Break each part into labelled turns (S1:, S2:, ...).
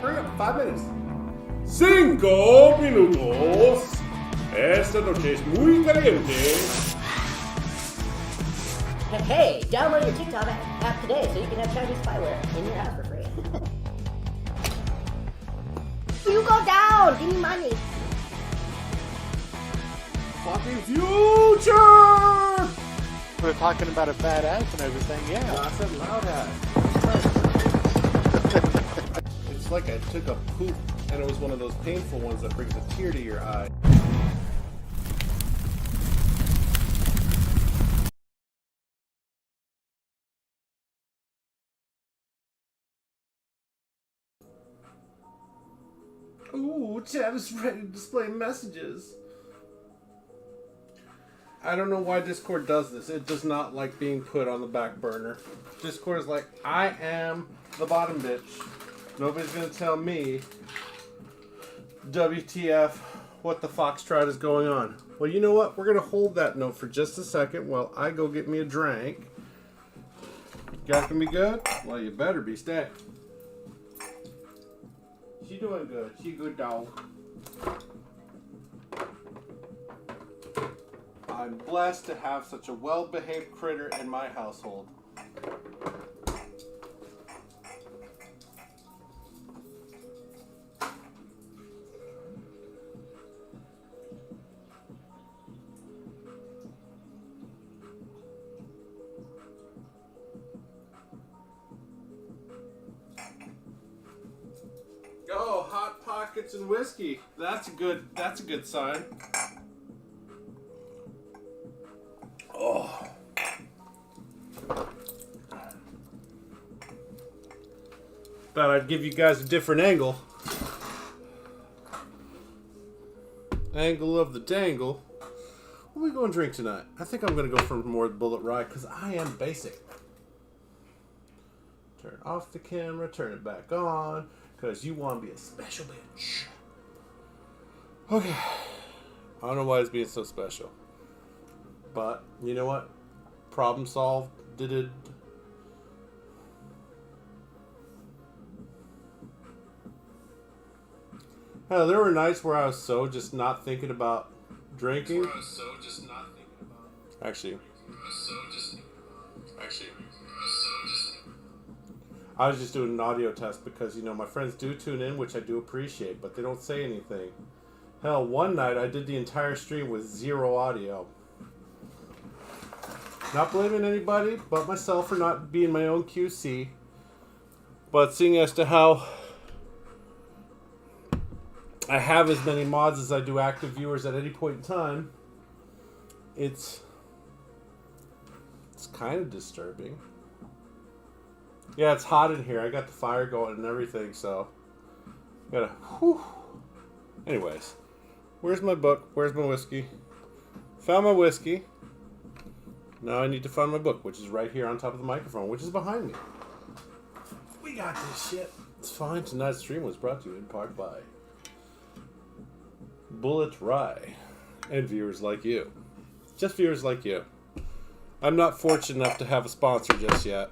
S1: Hurry up, 5 minutes. 5 minutos. Esta noche es muy caliente.
S2: Hey, download your TikTok app today so you can have Chinese spyware in your house for free. You go down! Give me money!
S1: Fucking future!
S3: We're talking about a fat ass and everything, yeah.
S1: No, I said loud ass. It's like I took a poop and it was one of those painful ones that brings a tear to your eye. Ooh, chat is ready to display messages. I don't know why Discord does this. It does not like being put on the back burner. Discord is like, I am the bottom bitch. Nobody's gonna tell me WTF, what the foxtrot is going on. Well, you know what? We're gonna hold that note for just a second while I go get me a drink. You guys gonna be good? Well, you better be. Stay. She doing good. She a good dog. I'm blessed to have such a well-behaved critter in my household. Oh, hot pockets and whiskey. That's a good sign. Oh. Thought I'd give you guys a different angle. Angle of the dangle. What are we going to drink tonight? I think I'm going to go for more Bullet Rye because I am basic. Turn off the camera, turn it back on. Because you want to be a special bitch. Okay. I don't know why it's being so special. But, you know what? Problem solved. Did it. Hell, there were nights where I was so just not thinking about drinking. Actually. I was just doing an audio test because, you know, my friends do tune in, which I do appreciate, but they don't say anything. Hell, one night I did the entire stream with 0 audio. Not blaming anybody but myself for not being my own QC. But seeing as to how I have as many mods as I do active viewers at any point in time, it's kind of disturbing. Yeah, it's hot in here. I got the fire going and everything, so gotta. Whew. Anyways, where's my book? Where's my whiskey? Found my whiskey. Now I need to find my book, which is right here on top of the microphone, which is behind me. We got this shit. It's fine. Tonight's stream was brought to you in part by Bullet Rye and viewers like you. Just viewers like you. I'm not fortunate enough to have a sponsor just yet.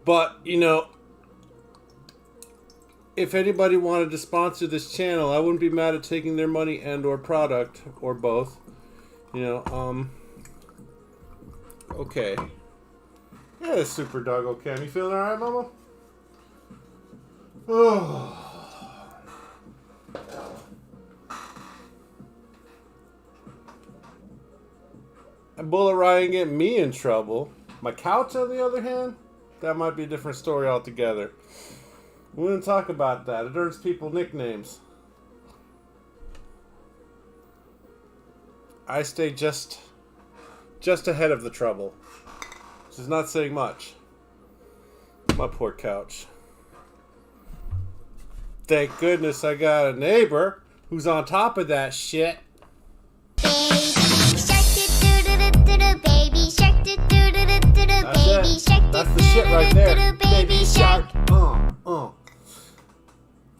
S1: But, you know, if anybody wanted to sponsor this channel, I wouldn't be mad at taking their money and or product, or both. You know, okay. Yeah, super doggo Cam. You feeling alright, mama? Oh. And Bullet Ryan getting me in trouble. My couch, on the other hand, that might be a different story altogether. We wouldn't talk about that. It earns people nicknames. I stay just ahead of the trouble. Which is not saying much. My poor couch. Thank goodness I got a neighbor who's on top of that shit. That's the shit right there. Baby shark.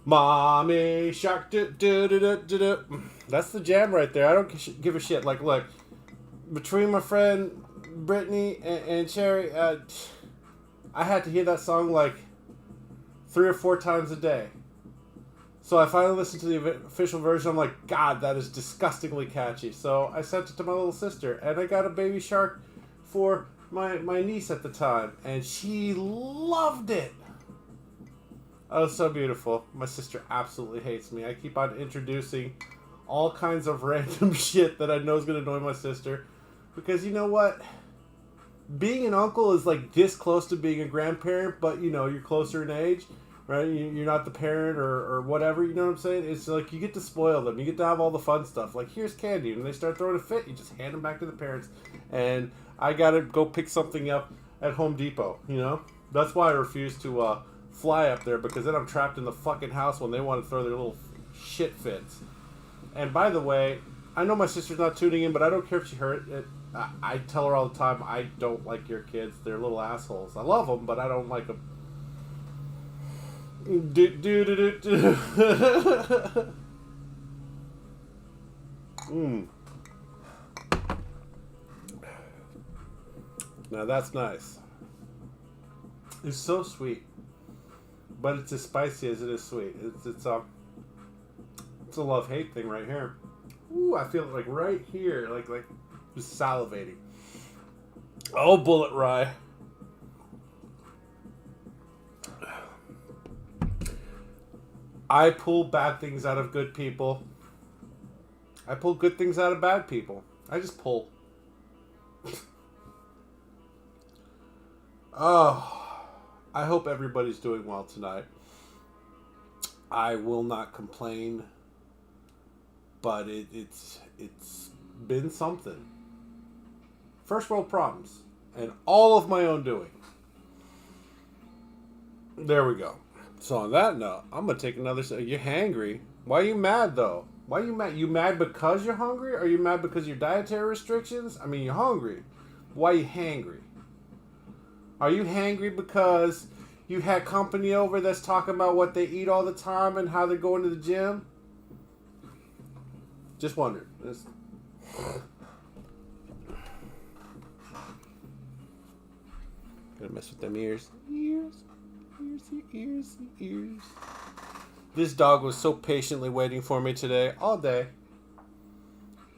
S1: Mommy shark. That's the jam right there. I don't give a shit. Like, look, between my friend Brittany and Cherry, I had to hear that song like 3 or 4 times a day. So I finally listened to the official version. I'm like, God, that is disgustingly catchy. So I sent it to my little sister, and I got a Baby Shark for my niece at the time, and she loved it. Oh, so beautiful. My sister absolutely hates me. I keep on introducing all kinds of random shit that I know is going to annoy my sister. Because you know what? Being an uncle is like this close to being a grandparent, but you know, you're closer in age, right? You're not the parent or whatever, you know what I'm saying? It's like you get to spoil them. You get to have all the fun stuff. Like, here's candy. And when they start throwing a fit, you just hand them back to the parents. And I got to go pick something up at Home Depot, you know? That's why I refuse to fly up there, because then I'm trapped in the fucking house when they want to throw their little shit fits. And by the way, I know my sister's not tuning in, but I don't care if she heard it. I tell her all the time, I don't like your kids. They're little assholes. I love them, but I don't like them. Now that's nice. It's so sweet, but it's as spicy as it is sweet. It's a love-hate thing right here. Ooh, I feel it like right here, like just salivating. Oh, bullet rye. I pull bad things out of good people. I pull good things out of bad people. I just pull. Oh, I hope everybody's doing well tonight. I will not complain, but it's been something. First world problems, and all of my own doing. There we go. So on that note, I'm gonna take another. You're hangry. Why are you mad though? Why are you mad? You mad because you're hungry? Or are you mad because of your dietary restrictions? I mean, you're hungry. Why are you hangry? Are you hangry because you had company over that's talking about what they eat all the time and how they're going to the gym? Just wondered. Gonna mess with them ears. Ears. This dog was so patiently waiting for me today, all day.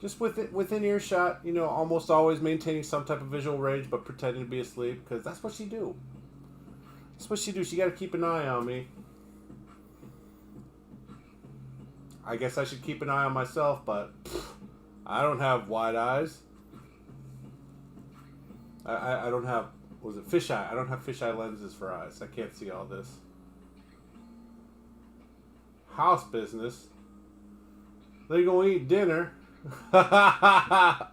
S1: Just within earshot, you know, almost always maintaining some type of visual range, but pretending to be asleep, because that's what she do. That's what she do. She got to keep an eye on me. I guess I should keep an eye on myself, but I don't have wide eyes. I don't have, was it fisheye? I don't have fisheye lenses for eyes. I can't see all this. House business. They gonna eat dinner.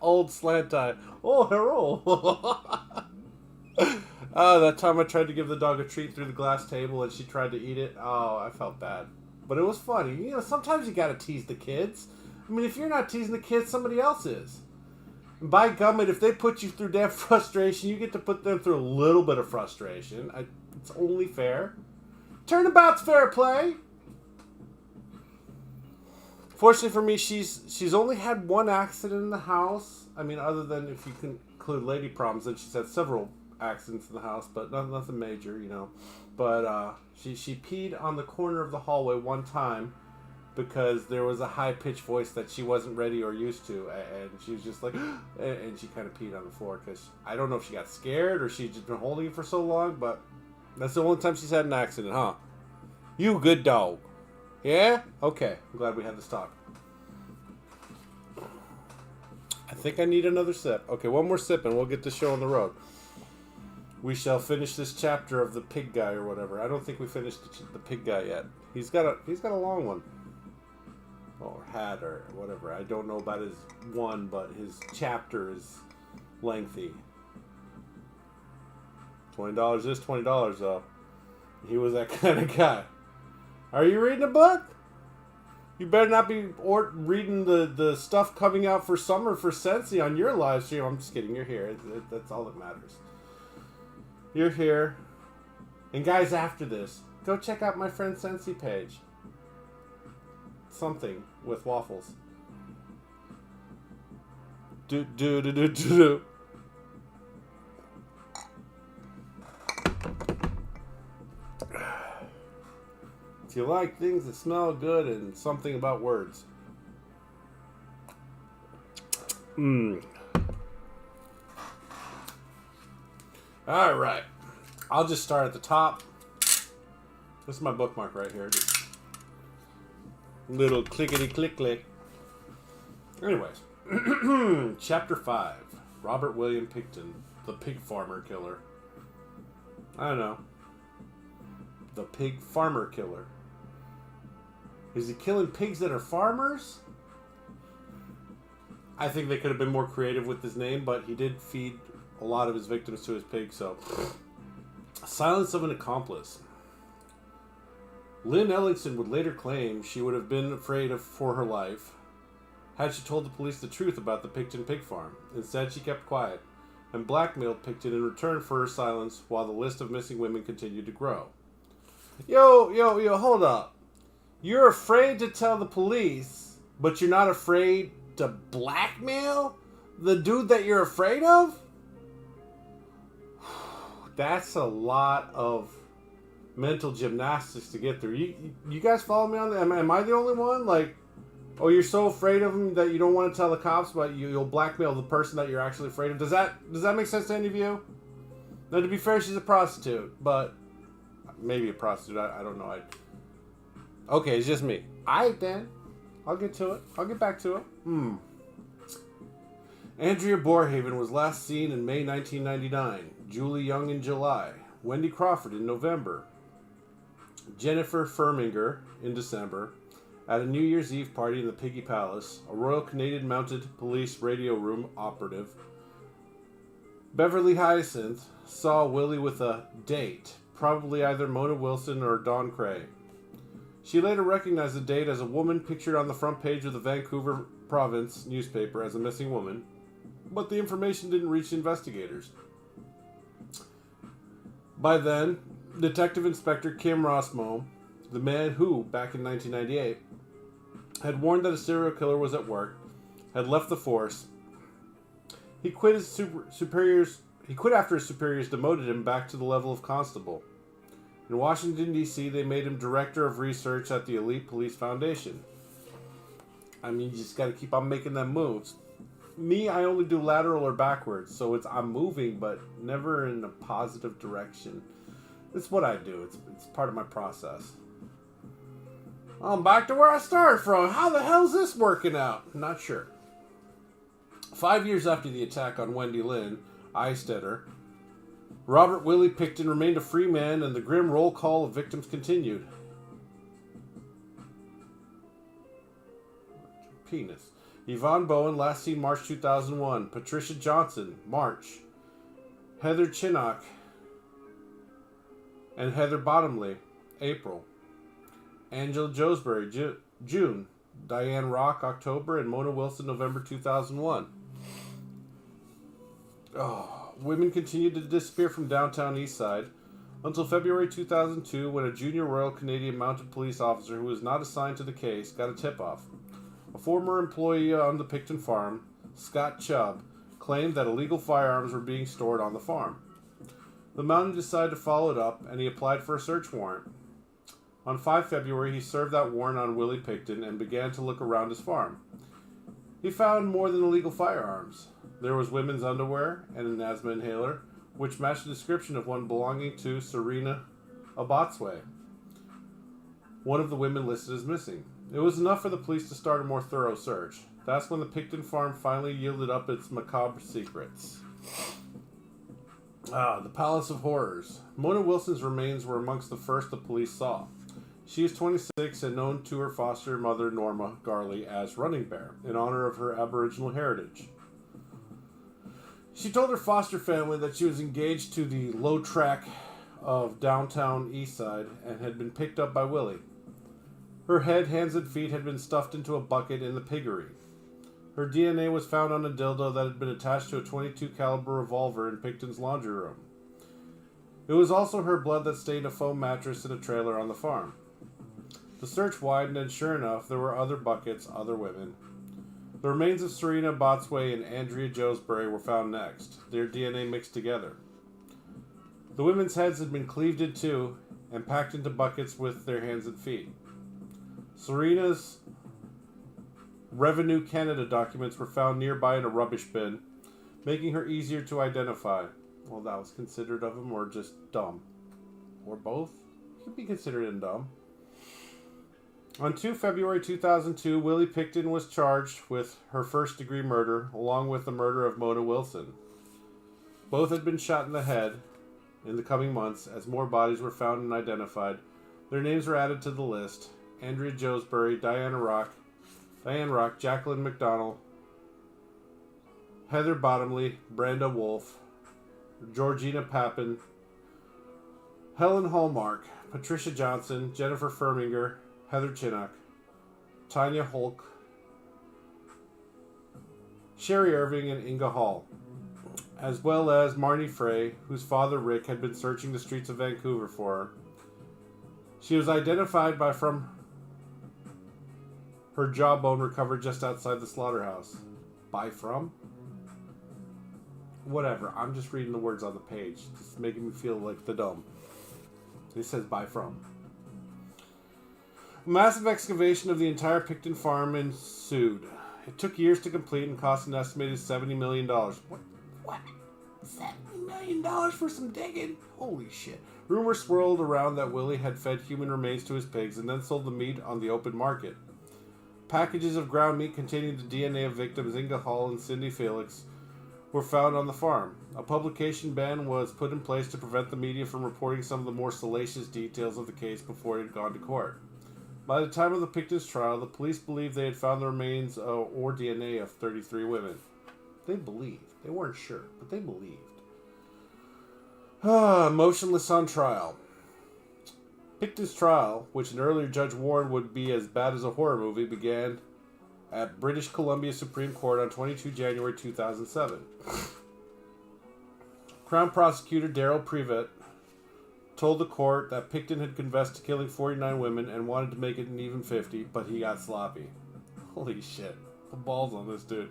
S1: Old slant eye. Oh, hello. That time I tried to give the dog a treat through the glass table and she tried to eat it. Oh, I felt bad. But it was funny. You know, sometimes you gotta tease the kids. I mean, if you're not teasing the kids, somebody else is. And by gummit, if they put you through damn frustration, you get to put them through a little bit of frustration. It's only fair. Turnabout's fair play. Fortunately for me, she's only had one accident in the house. I mean, other than if you can include lady problems, then she's had several accidents in the house, but nothing major, you know. But she peed on the corner of the hallway one time because there was a high-pitched voice that she wasn't ready or used to, and she was just like, and she kind of peed on the floor because I don't know if she got scared or she's just been holding it for so long, but that's the only time she's had an accident, huh? You good dog. Yeah? Okay. I'm glad we had this talk. I think I need another sip. Okay, one more sip and we'll get this show on the road. We shall finish this chapter of the pig guy or whatever. I don't think we finished the pig guy yet. He's got a long one. Or had or whatever. I don't know about his one, but his chapter is lengthy. $20 is $20 though. He was that kind of guy. Are you reading a book? You better not be reading the stuff coming out for summer for Sensi on your live stream. I'm just kidding. You're here. That's all that matters. You're here. And guys, after this, go check out my friend Sensi page. Something with waffles. Do. If you like things that smell good and something about words. Alright. I'll just start at the top. This is my bookmark right here. Just little clickety click click. Anyways. Chapter 5. Robert William Picton, the pig farmer killer. I don't know. The pig farmer killer. Is he killing pigs that are farmers? I think they could have been more creative with his name, but he did feed a lot of his victims to his pigs, so. Silence of an accomplice. Lynn Ellingson would later claim she would have been afraid for her life had she told the police the truth about the Picton pig farm. Instead, she kept quiet and blackmailed Picton in return for her silence while the list of missing women continued to grow. Yo, hold up. You're afraid to tell the police, but you're not afraid to blackmail the dude that you're afraid of? That's a lot of mental gymnastics to get through. You guys follow me on that? Am I the only one? Like, oh, you're so afraid of him that you don't want to tell the cops, but you'll blackmail the person that you're actually afraid of. Does that make sense to any of you? Now, to be fair, she's a prostitute, but maybe a prostitute. I don't know. Okay, it's just me. Alright then. I'll get to it. I'll get back to it. Andrea Borehaven was last seen in May 1999. Julie Young in July. Wendy Crawford in November. Jennifer Firminger in December. At a New Year's Eve party in the Piggy Palace, a Royal Canadian Mounted Police radio room operative, Beverly Hyacinth, saw Willie with a date, probably either Mona Wilson or Dawn Cray. She later recognized the date as a woman pictured on the front page of the Vancouver Province newspaper as a missing woman, but the information didn't reach investigators. By then, Detective Inspector Kim Rossmo, the man who, back in 1998, had warned that a serial killer was at work, had left the force. He quit after his superiors demoted him back to the level of constable. In Washington, D.C., they made him director of research at the Elite Police Foundation. I mean, you just got to keep on making them moves. Me, I only do lateral or backwards, so I'm moving, but never in a positive direction. It's what I do. It's part of my process. I'm back to where I started from. How the hell's this working out? Not sure. 5 years after the attack on Wendy Lynn Eistetter, Robert Willie Picton remained a free man, and the grim roll call of victims continued. Penis. Yvonne Bowen, last seen March 2001. Patricia Johnson, March. Heather Chinnock and Heather Bottomley, April. Angela Joesbury, June. Diane Rock, October. And Mona Wilson, November 2001. Women continued to disappear from downtown Eastside until February 2002 when a junior Royal Canadian Mounted Police officer who was not assigned to the case got a tip-off. A former employee on the Picton farm, Scott Chubb, claimed that illegal firearms were being stored on the farm. The Mountie decided to follow it up, and he applied for a search warrant. On 5 February, he served that warrant on Willie Picton and began to look around his farm. He found more than illegal firearms. There was women's underwear and an asthma inhaler, which matched the description of one belonging to Serena Abotsway, one of the women listed as missing. It was enough for the police to start a more thorough search. That's when the Picton farm finally yielded up its macabre secrets. The Palace of Horrors. Mona Wilson's remains were amongst the first the police saw. She is 26 and known to her foster mother Norma Garley as Running Bear, in honor of her Aboriginal heritage. She told her foster family that she was engaged to the low track of downtown Eastside and had been picked up by Willie. Her head, hands, and feet had been stuffed into a bucket in the piggery. Her DNA was found on a dildo that had been attached to a .22 caliber revolver in Picton's laundry room. It was also her blood that stained a foam mattress in a trailer on the farm. The search widened, and sure enough, there were other buckets, other women. The remains of Serena Botsway and Andrea Joesbury were found next, their DNA mixed together. The women's heads had been cleaved in two, and packed into buckets with their hands and feet. Serena's Revenue Canada documents were found nearby in a rubbish bin, making her easier to identify. Well, that was considerate of him, or just dumb. Or both. He could be considered dumb. On 2 February 2002, Willie Pickton was charged with her first-degree murder, along with the murder of Mona Wilson. Both had been shot in the head. In the coming months, as more bodies were found and identified, their names were added to the list. Andrea Joesbury, Diane Rock, Jacqueline McDonald, Heather Bottomley, Brenda Wolfe, Georgina Papin, Helen Hallmark, Patricia Johnson, Jennifer Firminger, Heather Chinnock, Tanya Holk, Sherry Irving, and Inga Hall, as well as Marnie Frey, whose father Rick had been searching the streets of Vancouver for her. She was identified from her jawbone recovered just outside the slaughterhouse. Whatever, I'm just reading the words on the page. It's making me feel like the dumb. It says by from. A massive excavation of the entire Pickton farm ensued. It took years to complete and cost an estimated $70 million. What? $70 million for some digging? Holy shit. Rumors swirled around that Willie had fed human remains to his pigs and then sold the meat on the open market. Packages of ground meat containing the DNA of victims Inga Hall and Cindy Felix were found on the farm. A publication ban was put in place to prevent the media from reporting some of the more salacious details of the case before it had gone to court. By the time of the Pickton's trial, the police believed they had found the remains or DNA of 33 women. They believed. They weren't sure, but they believed. Motionless on trial. Pickton's trial, which an earlier judge warned would be as bad as a horror movie, began at British Columbia Supreme Court on 22 January 2007. Crown Prosecutor Daryl Previtt told the court that Pickton had confessed to killing 49 women and wanted to make it an even 50, but he got sloppy. Holy shit. The balls on this dude.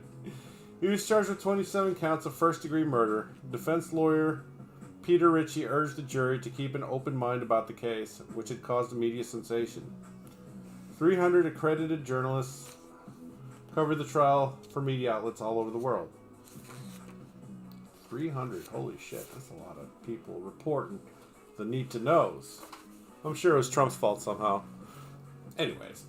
S1: He was charged with 27 counts of first-degree murder. Defense lawyer Peter Ritchie urged the jury to keep an open mind about the case, which had caused a media sensation. 300 accredited journalists covered the trial for media outlets all over the world. 300, holy shit, that's a lot of people reporting the need-to-knows. I'm sure it was Trump's fault somehow. Anyways,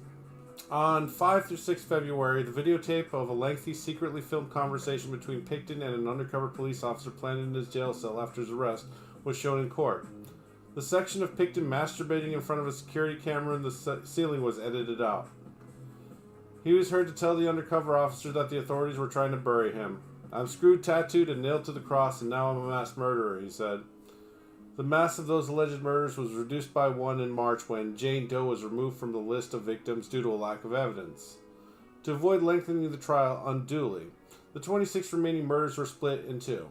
S1: on 5 through 6 February, the videotape of a lengthy, secretly filmed conversation between Pickton and an undercover police officer planted in his jail cell after his arrest was shown in court. The section of Pickton masturbating in front of a security camera in the ceiling was edited out. He was heard to tell the undercover officer that the authorities were trying to bury him. "I'm screwed, tattooed, and nailed to the cross, and now I'm a mass murderer," he said. The mass of those alleged murders was reduced by one in March when Jane Doe was removed from the list of victims due to a lack of evidence. To avoid lengthening the trial unduly, the 26 remaining murders were split in two,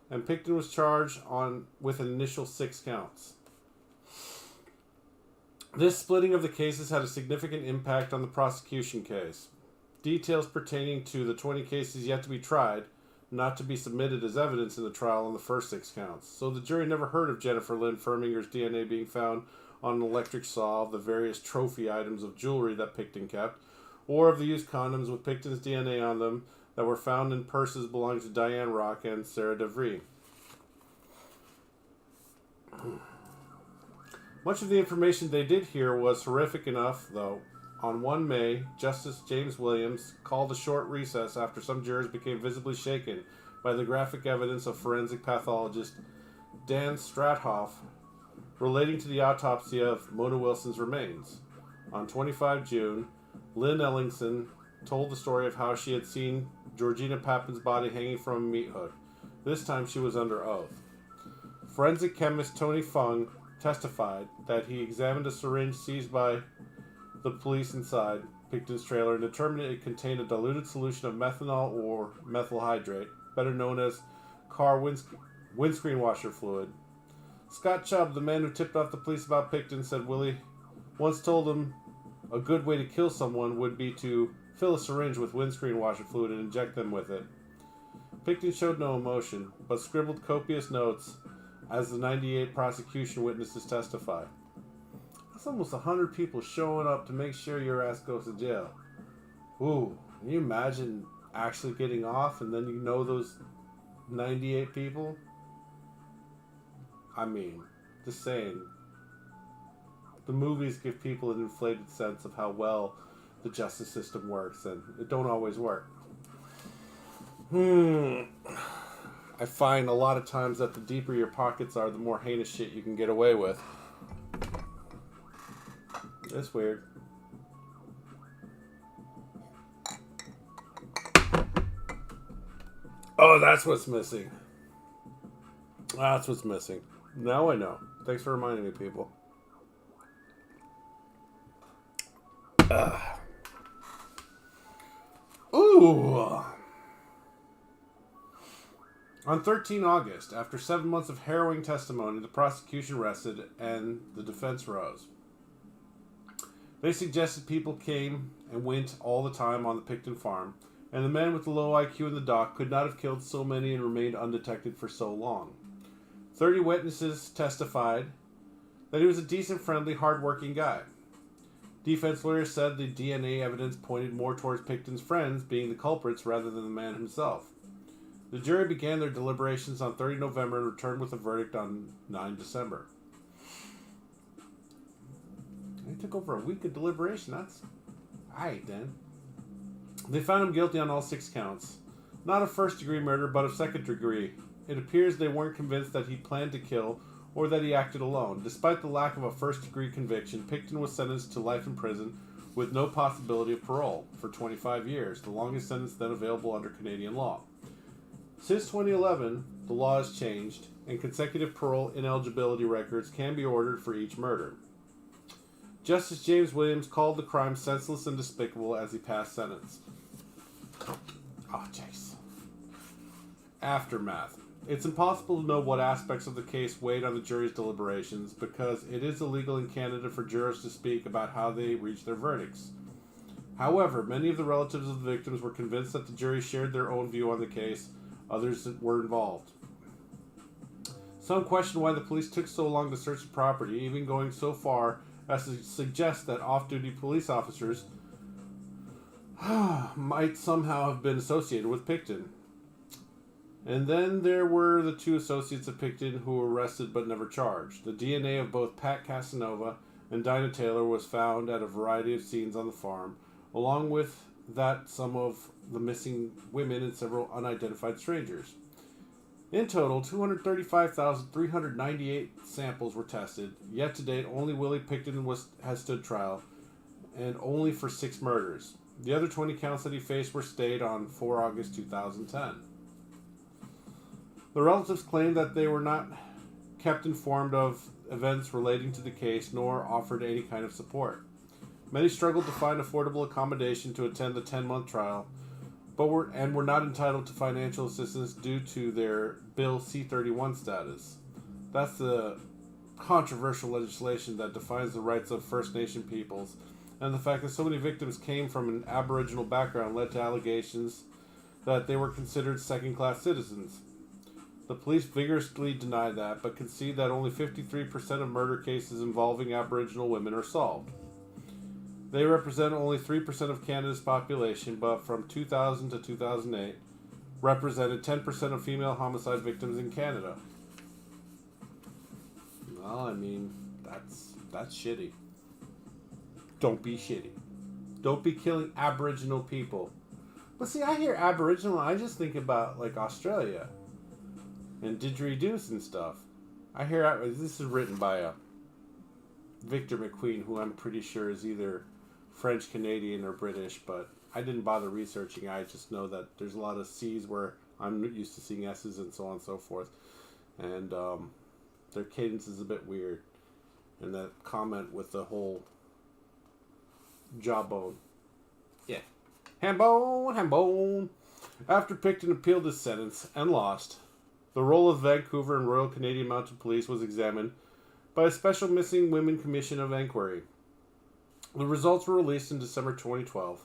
S1: and Pickton was charged with an initial 6 counts. This splitting of the cases had a significant impact on the prosecution case. Details pertaining to the 20 cases yet to be tried, not to be submitted as evidence in the trial on the first 6 counts. So the jury never heard of Jennifer Lynn Firminger's DNA being found on an electric saw, of the various trophy items of jewelry that Pickton kept, or of the used condoms with Pickton's DNA on them that were found in purses belonging to Diane Rock and Sarah DeVries. Much of the information they did hear was horrific enough, though. On 1 May, Justice James Williams called a short recess after some jurors became visibly shaken by the graphic evidence of forensic pathologist Dan Strathoff relating to the autopsy of Mona Wilson's remains. On 25 June, Lynn Ellingson told the story of how she had seen Georgina Papin's body hanging from a meat hook. This time she was under oath. Forensic chemist Tony Fung testified that he examined a syringe seized by the police inside Pickton's trailer and determined it contained a diluted solution of methanol or methyl hydrate, better known as car windscreen washer fluid. Scott Chubb, the man who tipped off the police about Pickton, said Willie once told him a good way to kill someone would be to fill a syringe with windscreen washer fluid and inject them with it. Pickton showed no emotion, but scribbled copious notes as the 98 prosecution witnesses testified. That's almost 100 people showing up to make sure your ass goes to jail. Ooh, can you imagine actually getting off and then you know those 98 people? I mean, just saying. The movies give people an inflated sense of how well the justice system works, and it don't always work. I find a lot of times that the deeper your pockets are, the more heinous shit you can get away with. It's weird. Oh, that's what's missing. That's what's missing. Now I know. Thanks for reminding me, people. Ooh. On 13 August, after 7 months of harrowing testimony, the prosecution rested and the defense rose. They suggested people came and went all the time on the Picton farm, and the man with the low IQ in the dock could not have killed so many and remained undetected for so long. 30 witnesses testified that he was a decent, friendly, hard-working guy. Defense lawyers said the DNA evidence pointed more towards Picton's friends being the culprits rather than the man himself. The jury began their deliberations on 30 November and returned with a verdict on 9 December. It took over a week of deliberation. That's alright then. They found him guilty on all 6 counts. Not of first-degree murder, but of second degree. It appears they weren't convinced that he planned to kill or that he acted alone. Despite the lack of a first-degree conviction, Picton was sentenced to life in prison with no possibility of parole for 25 years, the longest sentence then available under Canadian law. Since 2011, the law has changed, and consecutive parole ineligibility records can be ordered for each murder. Justice James Williams called the crime senseless and despicable as he passed sentence. Oh, jeez. Aftermath. It's impossible to know what aspects of the case weighed on the jury's deliberations because it is illegal in Canada for jurors to speak about how they reach their verdicts. However, many of the relatives of the victims were convinced that the jury shared their own view on the case. Others were involved. Some questioned why the police took so long to search the property, even going so far as to suggest that off-duty police officers might somehow have been associated with Picton. And then there were the 2 associates of Picton who were arrested but never charged. The DNA of both Pat Casanova and Dinah Taylor was found at a variety of scenes on the farm, along with that some of the missing women and several unidentified strangers. In total, 235,398 samples were tested. Yet to date, only Willie Picton has stood trial, and only for 6 murders. The other 20 counts that he faced were stayed on 4 August 2010. The relatives claimed that they were not kept informed of events relating to the case, nor offered any kind of support. Many struggled to find affordable accommodation to attend the 10-month trial, but were not entitled to financial assistance due to their Bill C-31 status. That's the controversial legislation that defines the rights of First Nation peoples, and the fact that so many victims came from an Aboriginal background led to allegations that they were considered second-class citizens. The police vigorously deny that, but concede that only 53% of murder cases involving Aboriginal women are solved. They represent only 3% of Canada's population, but from 2000 to 2008, represented 10% of female homicide victims in Canada. Well, I mean, that's shitty. Don't be shitty. Don't be killing Aboriginal people. But see, I hear Aboriginal, I just think about, like, Australia and didgeridoos and stuff. I hear, this is written by Victor McQueen, who I'm pretty sure is either French, Canadian, or British, but I didn't bother researching. I just know that there's a lot of C's where I'm used to seeing S's and so on and so forth. And their cadence is a bit weird. And that comment with the whole jawbone. Yeah. Hambone. After Picton appealed his sentence and lost, the role of Vancouver and Royal Canadian Mounted Police was examined by a special Missing Women Commission of Inquiry. The results were released in December 2012.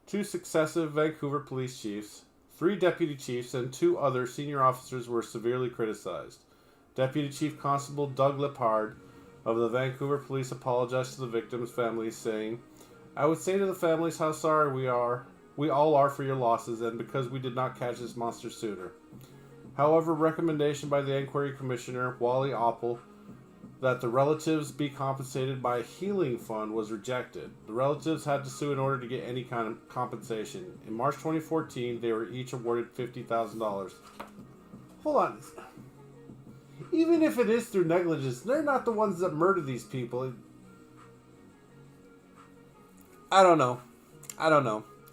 S1: 2 successive Vancouver police chiefs, 3 deputy chiefs, and 2 other senior officers were severely criticized. Deputy Chief Constable Doug Lepard of the Vancouver police apologized to the victims' families, saying, "I would say to the families how sorry we all are for your losses, and because we did not catch this monster sooner." However, recommendation by the Inquiry Commissioner, Wally Oppel, that the relatives be compensated by a healing fund was rejected. The relatives had to sue in order to get any kind of compensation. In March 2014, they were each awarded $50,000. Hold on. Even if it is through negligence, they're not the ones that murder these people. I don't know.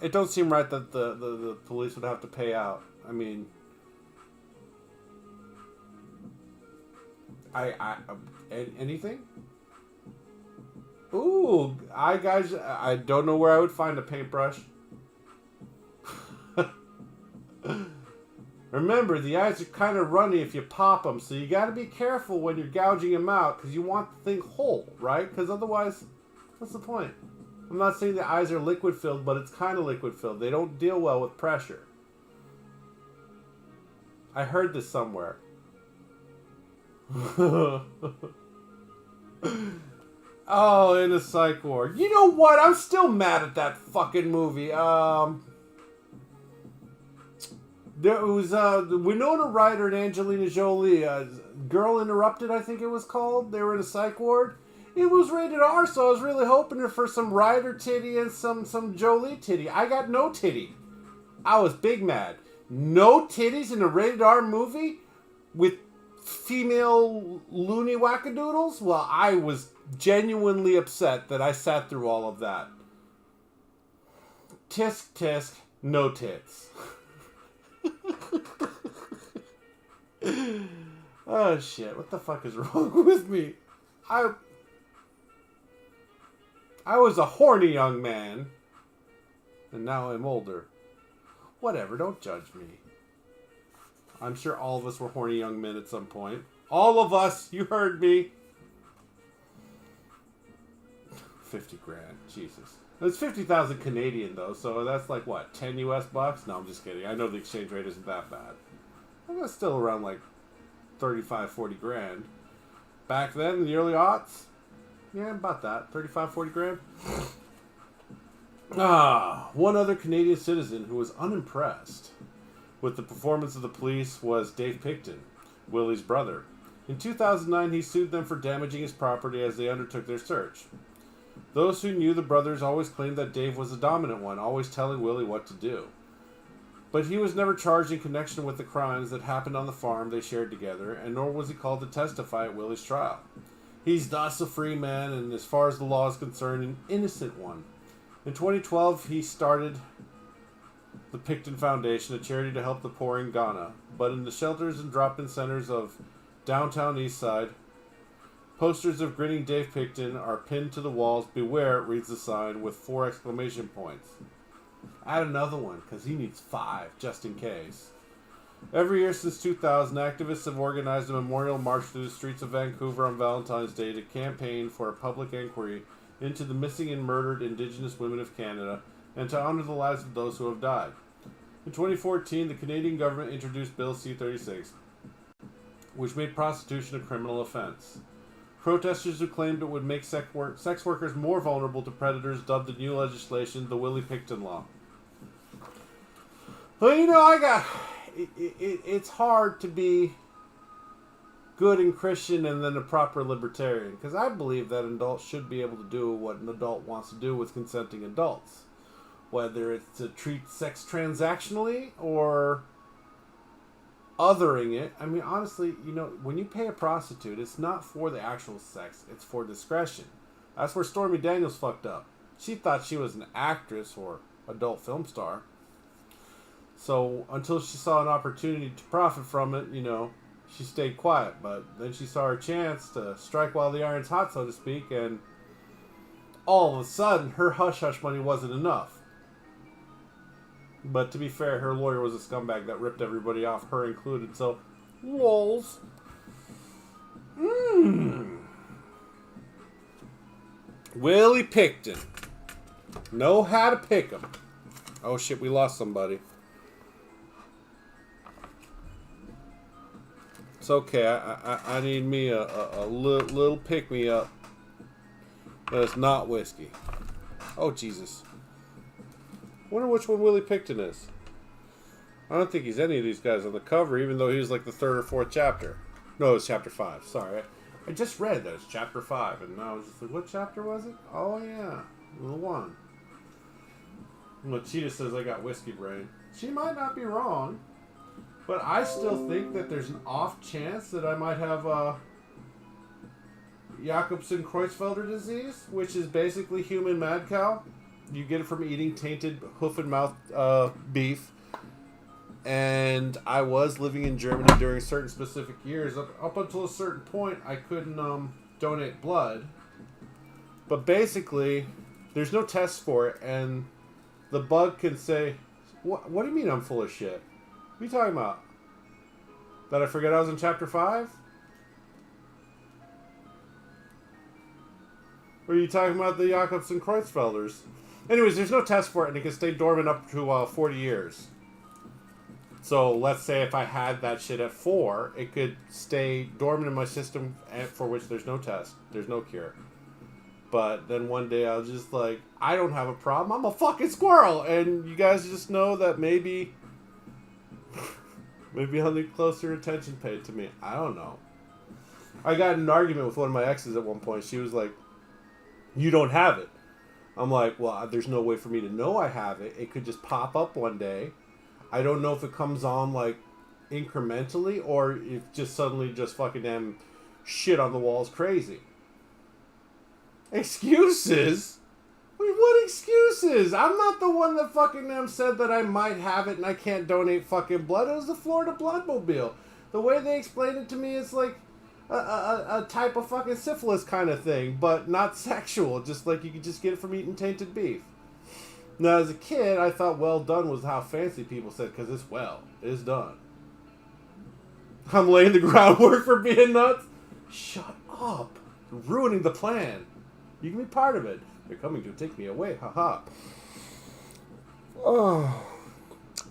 S1: It don't seem right that the police would have to pay out. I mean, anything? Ooh, guys, I don't know where I would find a paintbrush. Remember, the eyes are kind of runny if you pop them, so you got to be careful when you're gouging them out, because you want the thing whole, right? Because otherwise, what's the point? I'm not saying the eyes are liquid-filled, but it's kind of liquid-filled. They don't deal well with pressure. I heard this somewhere. Oh, in a psych ward. You know what? I'm still mad at that fucking movie. There was Winona Ryder and Angelina Jolie. Girl Interrupted, I think it was called. They were in a psych ward. It was rated R, so I was really hoping for some Ryder titty and some Jolie titty. I got no titty. I was big mad. No titties in a rated R movie with female loony wackadoodles? Well, I was genuinely upset that I sat through all of that. Tisk tisk, no tits. Oh shit, what the fuck is wrong with me? I was a horny young man, and now I'm older. Whatever, don't judge me. I'm sure all of us were horny young men at some point. All of us, you heard me. 50 grand, Jesus. It's 50,000 Canadian though, so that's like what, 10 US bucks? No, I'm just kidding. I know the exchange rate isn't that bad. I think that's still around like 35, 40 grand. Back then, in the early aughts, yeah, about that. 35, 40 grand. One other Canadian citizen who was unimpressed with the performance of the police was Dave Picton, Willie's brother. In 2009, he sued them for damaging his property as they undertook their search. Those who knew the brothers always claimed that Dave was the dominant one, always telling Willie what to do. But he was never charged in connection with the crimes that happened on the farm they shared together, and nor was he called to testify at Willie's trial. He's thus a free man, and as far as the law is concerned, an innocent one. In 2012, he started the Picton Foundation, a charity to help the poor in Ghana. But in the shelters and drop-in centers of downtown Eastside, posters of grinning Dave Picton are pinned to the walls. Beware, reads the sign, with 4 exclamation points. Add another one, because he needs 5, just in case. Every year since 2000, activists have organized a memorial march through the streets of Vancouver on Valentine's Day to campaign for a public inquiry into the missing and murdered Indigenous women of Canada and to honor the lives of those who have died. In 2014, the Canadian government introduced Bill C-36, which made prostitution a criminal offense. Protesters who claimed it would make sex workers more vulnerable to predators dubbed the new legislation the Willie Picton Law. Well, you know, it's hard to be good and Christian and then a proper libertarian, because I believe that adults should be able to do what an adult wants to do with consenting adults. Whether it's to treat sex transactionally or othering it. I mean, honestly, you know, when you pay a prostitute, it's not for the actual sex, it's for discretion. That's where Stormy Daniels fucked up. She thought she was an actress or adult film star. So until she saw an opportunity to profit from it, you know, she stayed quiet. But then she saw her chance to strike while the iron's hot, so to speak, and all of a sudden, her hush-hush money wasn't enough. But to be fair, her lawyer was a scumbag that ripped everybody off, her included, so lols. Willie Picton. Know how to pick 'em. Oh shit, we lost somebody. It's okay. I need me a little pick me up. But it's not whiskey. Oh Jesus! Wonder which one Willie Picton is. I don't think he's any of these guys on the cover, even though he was like the 3rd or 4th chapter. No, it's chapter 5. Sorry, I just read that it's chapter 5, and I was just like, what chapter was it? Oh yeah, the one. Well, Cheetah says I got whiskey brain. She might not be wrong, but I still think that there's an off chance that I might have Jacobsen-Creutzfelder disease, which is basically human mad cow. You get it from eating tainted hoof and mouth beef. And I was living in Germany during certain specific years. Up until a certain point, I couldn't donate blood. But basically, there's no test for it, and the bug can say, What do you mean I'm full of shit? What are you talking about? That I forget I was in chapter 5? Or are you talking about the Jacobsen-Creutzfelders? Anyways, there's no test for it, and it can stay dormant up to 40 years. So let's say if I had that shit at 4, it could stay dormant in my system, for which there's no test. There's no cure. But then one day I was just like, I don't have a problem. I'm a fucking squirrel. And you guys just know that maybe I'll need closer attention paid to me. I don't know. I got in an argument with one of my exes at one point. She was like, you don't have it. I'm like, well, there's no way for me to know I have it. It could just pop up one day. I don't know if it comes on like incrementally or if just suddenly just fucking damn shit on the wall is crazy. Excuses? Wait, what excuses? I'm not the one that fucking them said that I might have it and I can't donate fucking blood. It was the Florida Bloodmobile. The way they explained it to me, it's like a type of fucking syphilis kind of thing, but not sexual. Just like you could just get it from eating tainted beef. Now, as a kid, I thought well done was how fancy people said, because it's done. I'm laying the groundwork for being nuts. Shut up. You're ruining the plan. You can be part of it. They're coming to take me away. Haha. Oh.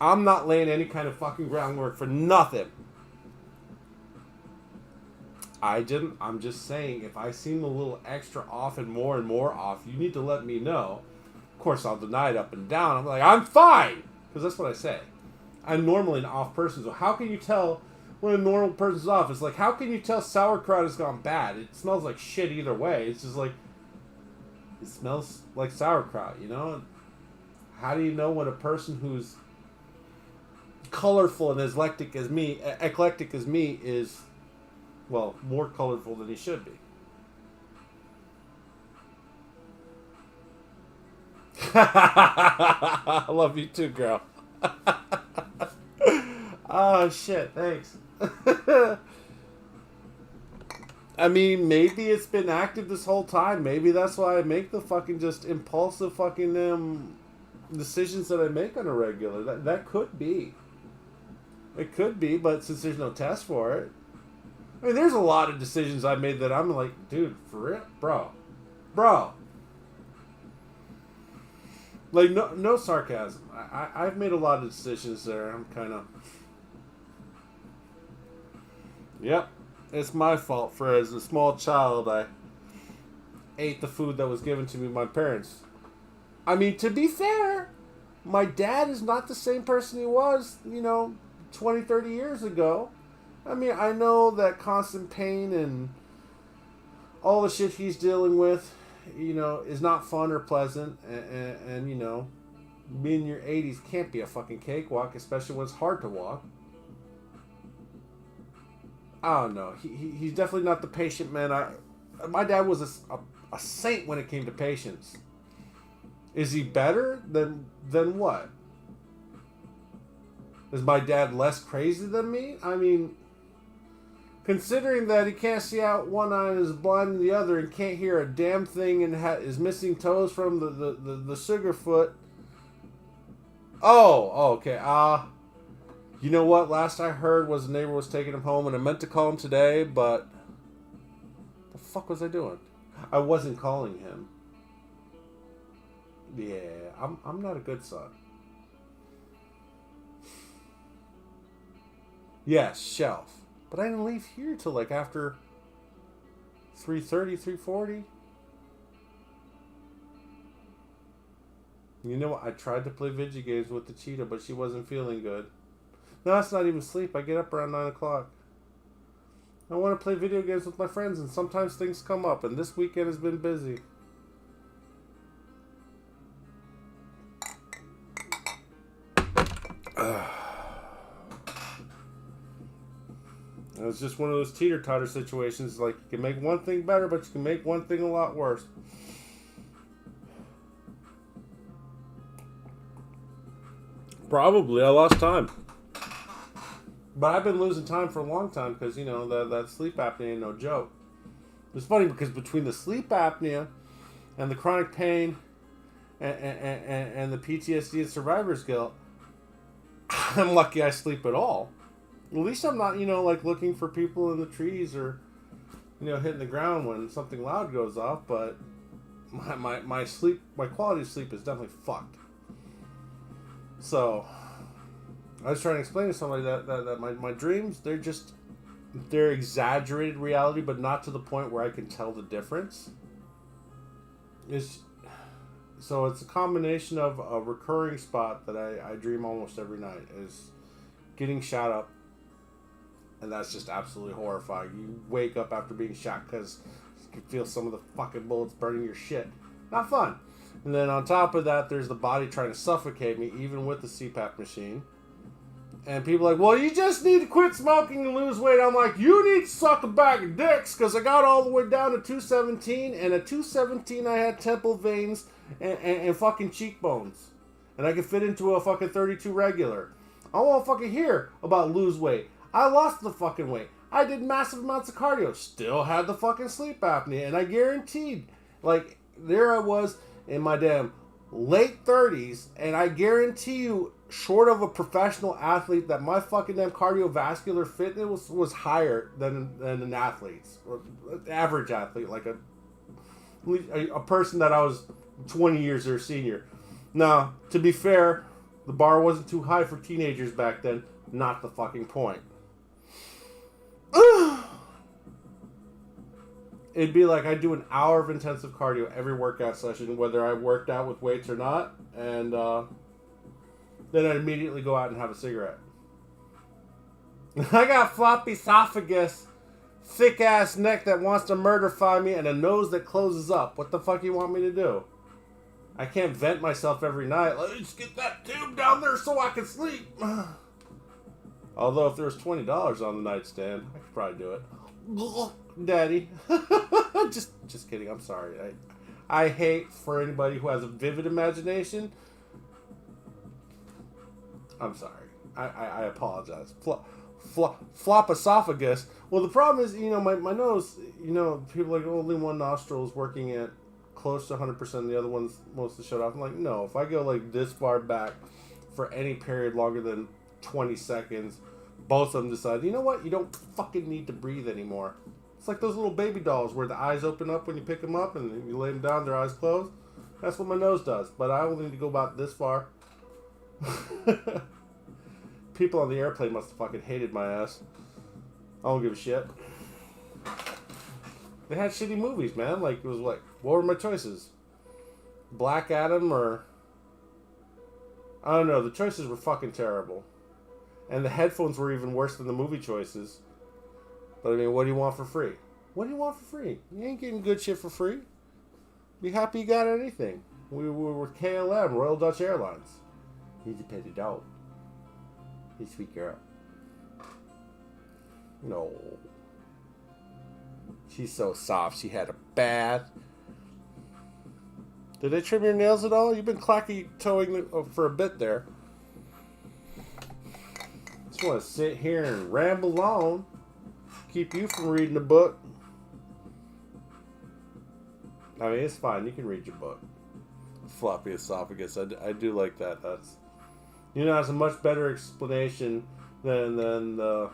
S1: I'm not laying any kind of fucking groundwork for nothing. I'm just saying, if I seem a little extra off and more off, you need to let me know. Of course, I'll deny it up and down. I'm like, I'm fine. Because that's what I say. I'm normally an off person. So how can you tell when a normal person's off? It's like, how can you tell sauerkraut has gone bad? It smells like shit either way. It's just like, it smells like sauerkraut, you know? How do you know when a person who's colorful and eclectic as me is, well, more colorful than he should be? I love you too, girl. Oh, shit, thanks. I mean, maybe it's been active this whole time. Maybe that's why I make the fucking just impulsive fucking decisions that I make on a regular. That could be. It could be, but since there's no test for it. I mean, there's a lot of decisions I made that I'm like, dude, for real? Bro. Like, no sarcasm. I've made a lot of decisions there. I'm kind of... Yep. It's my fault for as a small child I ate the food that was given to me by my parents. I mean, to be fair, my dad is not the same person he was, 20, 30 years ago. I mean, I know that constant pain and all the shit he's dealing with, is not fun or pleasant. And being in your 80s can't be a fucking cakewalk, especially when it's hard to walk. I don't know. He's definitely not the patient man. My dad was a saint when it came to patience. Is he better than what? Is my dad less crazy than me? I mean, considering that he can't see out one eye and is blind in the other and can't hear a damn thing and is missing toes from the sugar foot. Oh, okay. You know what? Last I heard was the neighbor was taking him home, and I meant to call him today, but the fuck was I doing? I wasn't calling him. Yeah, I'm not a good son. Yes, shelf. But I didn't leave here till like after 3:30, 3:40. You know what? I tried to play video games with the cheetah, but she wasn't feeling good. No, that's not even sleep. I get up around 9 o'clock. I want to play video games with my friends, and sometimes things come up, and this weekend has been busy. It's just one of those teeter-totter situations. Like, you can make one thing better, but you can make one thing a lot worse. Probably. I lost time. But I've been losing time for a long time because, you know, that sleep apnea ain't no joke. It's funny because between the sleep apnea and the chronic pain and the PTSD and survivor's guilt, I'm lucky I sleep at all. At least I'm not, you know, like looking for people in the trees or, you know, hitting the ground when something loud goes off. But my sleep, my quality of sleep is definitely fucked. So I was trying to explain to somebody that my dreams, they're exaggerated reality, but not to the point where I can tell the difference. So it's a combination of a recurring spot that I dream almost every night is getting shot up. And that's just absolutely horrifying. You wake up after being shot because you can feel some of the fucking bullets burning your shit. Not fun. And then on top of that, there's the body trying to suffocate me, even with the CPAP machine. And people are like, well, you just need to quit smoking and lose weight. I'm like, you need to suck a bag of dicks, because I got all the way down to 217, and at 217 I had temple veins and fucking cheekbones. And I could fit into a fucking 32 regular. I won't fucking hear about lose weight. I lost the fucking weight. I did massive amounts of cardio. Still had the fucking sleep apnea. And I guaranteed, like, there I was in my damn late 30s, and I guarantee you, short of a professional athlete, that my fucking damn cardiovascular fitness was higher than an athlete's, or average athlete, like a person that I was 20 years their senior. Now, to be fair, the bar wasn't too high for teenagers back then. Not the fucking point. It'd be like I do an hour of intensive cardio every workout session, whether I worked out with weights or not, and then I'd immediately go out and have a cigarette. I got floppy esophagus, thick ass neck that wants to murderfy me, and a nose that closes up. What the fuck you want me to do? I can't vent myself every night. Let's get that tube down there so I can sleep. Although if there was $20 on the nightstand, I could probably do it. Daddy. just kidding. I'm sorry. I hate for anybody who has a vivid imagination. I'm sorry. I apologize. Flop esophagus. Well, the problem is, you know, my nose, you know, people are like, only one nostril is working at close to 100%, the other one's mostly shut off. I'm like, no, if I go like this far back for any period longer than 20 seconds, both of them decide, you know what, you don't fucking need to breathe anymore. It's like those little baby dolls where the eyes open up when you pick them up and you lay them down, their eyes closed. That's what my nose does, but I only need to go about this far. People on the airplane must have fucking hated my ass. I don't give a shit. They had shitty movies, man. Like, it was like, what were my choices? Black Adam or... I don't know. The choices were fucking terrible. And the headphones were even worse than the movie choices. But I mean, what do you want for free? What do you want for free? You ain't getting good shit for free. Be happy you got anything. We were KLM, Royal Dutch Airlines. He's a petty dog. He's a sweet girl. No. She's so soft. She had a bath. Did they trim your nails at all? You've been clacky toeing for a bit there. Just want to sit here and ramble on. Keep you from reading a book. I mean, it's fine. You can read your book. Floppy esophagus. I do like that. That's, you know, that's a much better explanation than the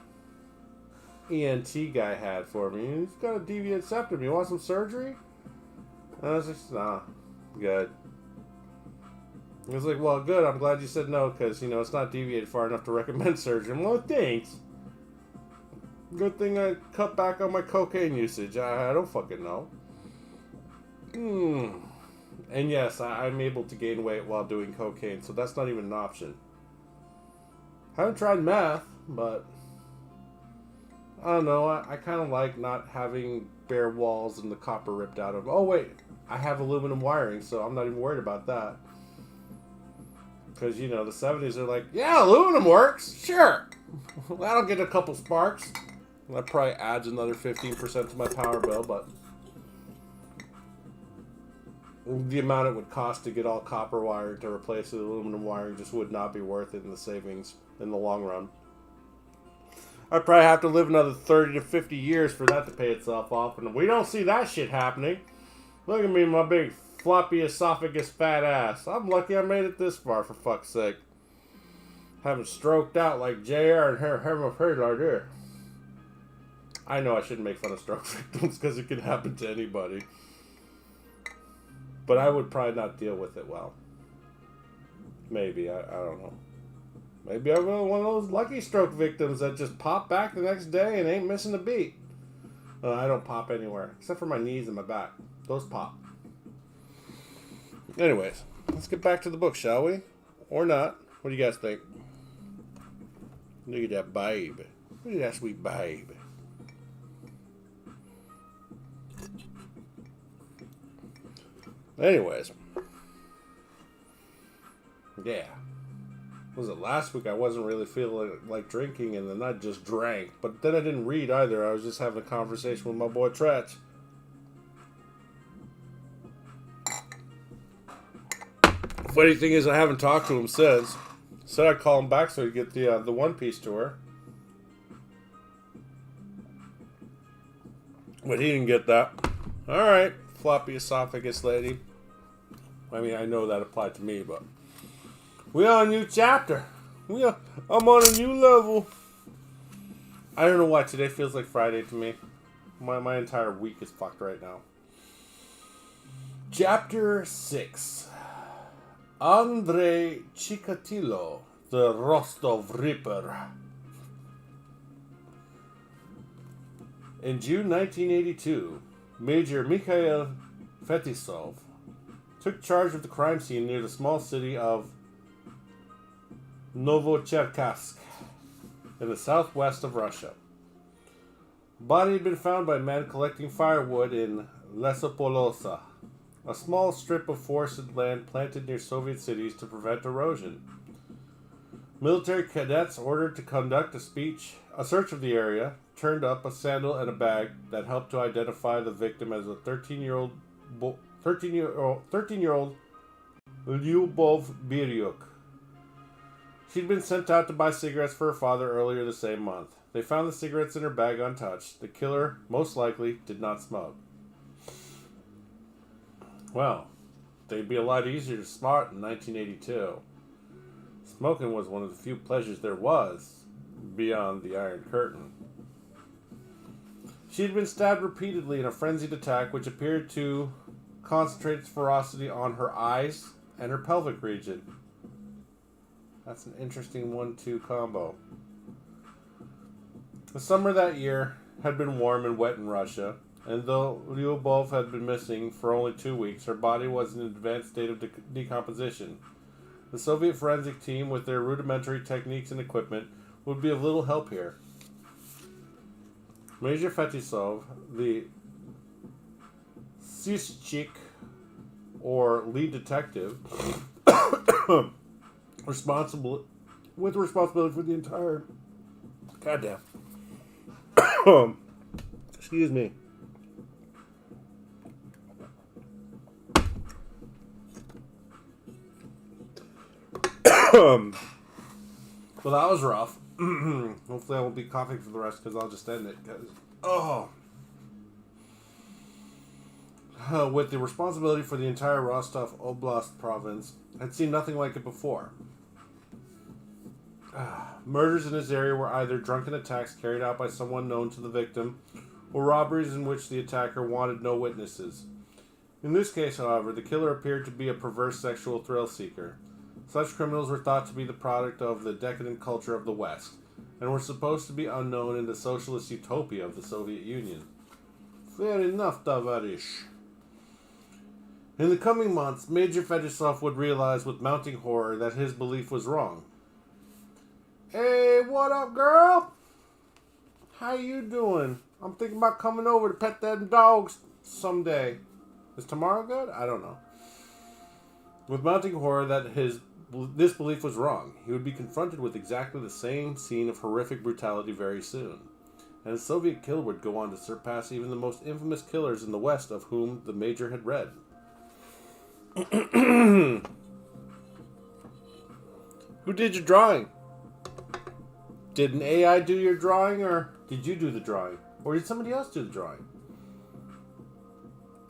S1: ENT guy had for me. He's got a deviant septum. You want some surgery? And I was just, nah, good. He was like, well, good. I'm glad you said no, because, you know, it's not deviated far enough to recommend surgery. I'm like, well, thanks. Good thing I cut back on my cocaine usage. I don't fucking know. And yes, I'm able to gain weight while doing cocaine, so that's not even an option. Haven't tried meth, but I don't know. I kind of like not having bare walls and the copper ripped out of them. Oh, wait. I have aluminum wiring, so I'm not even worried about that. Because, you know, the 70s are like, yeah, aluminum works. Sure. That'll get a couple sparks. That probably adds another 15% to my power bill, but the amount it would cost to get all copper wire to replace the aluminum wiring just would not be worth it in the savings in the long run. I'd probably have to live another 30 to 50 years for that to pay itself off, and we don't see that shit happening. Look at me, my big floppy esophagus fat ass. I'm lucky I made it this far, for fuck's sake. Haven't stroked out like JR and her. I know I shouldn't make fun of stroke victims because it can happen to anybody. But I would probably not deal with it well. Maybe, I don't know. Maybe I'm one of those lucky stroke victims that just pop back the next day and ain't missing a beat. I don't pop anywhere, except for my knees and my back. Those pop. Anyways, let's get back to the book, shall we? Or not. What do you guys think? Look at that babe. Look at that sweet babe. Anyways. Yeah. Was it last week I wasn't really feeling like drinking and then I just drank. But then I didn't read either. I was just having a conversation with my boy Tretch. Funny thing is I haven't talked to him since. Said I'd call him back so he'd get the One Piece tour. But he didn't get that. Alright, floppy esophagus lady. I mean, I know that applied to me, but we on a new chapter. I'm on a new level. I don't know why today feels like Friday to me. My entire week is fucked right now. Chapter 6. Andrei Chikatilo, the Rostov Ripper. In June 1982, Major Mikhail Fetisov took charge of the crime scene near the small city of Novocherkassk in the southwest of Russia. A body had been found by men collecting firewood in Lesopolosa, a small strip of forested land planted near Soviet cities to prevent erosion. Military cadets ordered to conduct a search of the area turned up a sandal and a bag that helped to identify the victim as a 13-year-old Lyubov Biryuk. She'd been sent out to buy cigarettes for her father earlier the same month. They found the cigarettes in her bag untouched. The killer, most likely, did not smoke. Well, they'd be a lot easier to spot in 1982. Smoking was one of the few pleasures there was beyond the Iron Curtain. She had been stabbed repeatedly in a frenzied attack which appeared to concentrate its ferocity on her eyes and her pelvic region. That's an interesting 1-2 combo. The summer that year had been warm and wet in Russia, and though Lyubov had been missing for only 2 weeks, her body was in an advanced state of decomposition. The Soviet forensic team, with their rudimentary techniques and equipment, would be of little help here. Major Fetisov, the Sischik, or lead detective, responsibility for the entire... Goddamn. Excuse me. Well, that was rough. Hopefully I won't be coughing for the rest because I'll just end it. With the responsibility for the entire Rostov Oblast province, had seen nothing like it before. Murders in this area were either drunken attacks carried out by someone known to the victim, or robberies in which the attacker wanted no witnesses. In this case, however, the killer appeared to be a perverse sexual thrill seeker. Such criminals were thought to be the product of the decadent culture of the West, and were supposed to be unknown in the socialist utopia of the Soviet Union. Fair enough, Tavarish. In the coming months, Major Fedosov would realize with mounting horror that his belief was wrong. Hey, what up, girl? How you doing? I'm thinking about coming over to pet them dogs someday. Is tomorrow good? I don't know. With mounting horror that this belief was wrong, he would be confronted with exactly the same scene of horrific brutality very soon. And the Soviet killer would go on to surpass even the most infamous killers in the West of whom the Major had read. Who did your drawing? Did an AI do your drawing, or did you do the drawing? Or did somebody else do the drawing?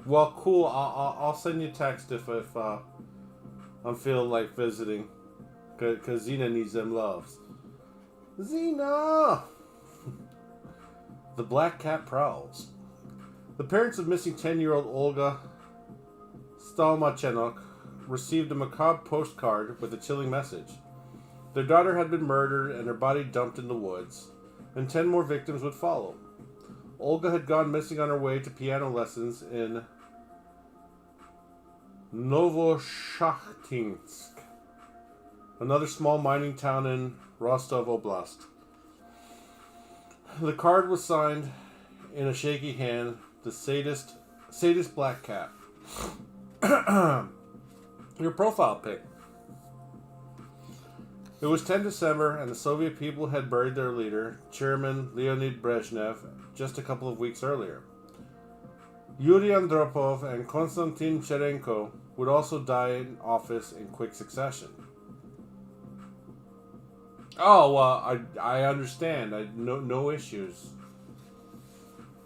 S1: Well, cool. I'll send you a text if I'm feeling like visiting. Because Xena needs them loves. Xena! The Black Cat Prowls. The parents of missing 10-year-old Olga Stalmachenok received a macabre postcard with a chilling message. Their daughter had been murdered and her body dumped in the woods, and 10 more victims would follow. Olga had gone missing on her way to piano lessons in Novoshakhtinsk, another small mining town in Rostov Oblast. The card was signed in a shaky hand, the sadist Black Cat. Your profile pic. It was 10 December, and the Soviet people had buried their leader, Chairman Leonid Brezhnev, just a couple of weeks earlier. Yuri Andropov and Konstantin Cherenko would also die in office in quick succession. Oh, well, I understand. No issues.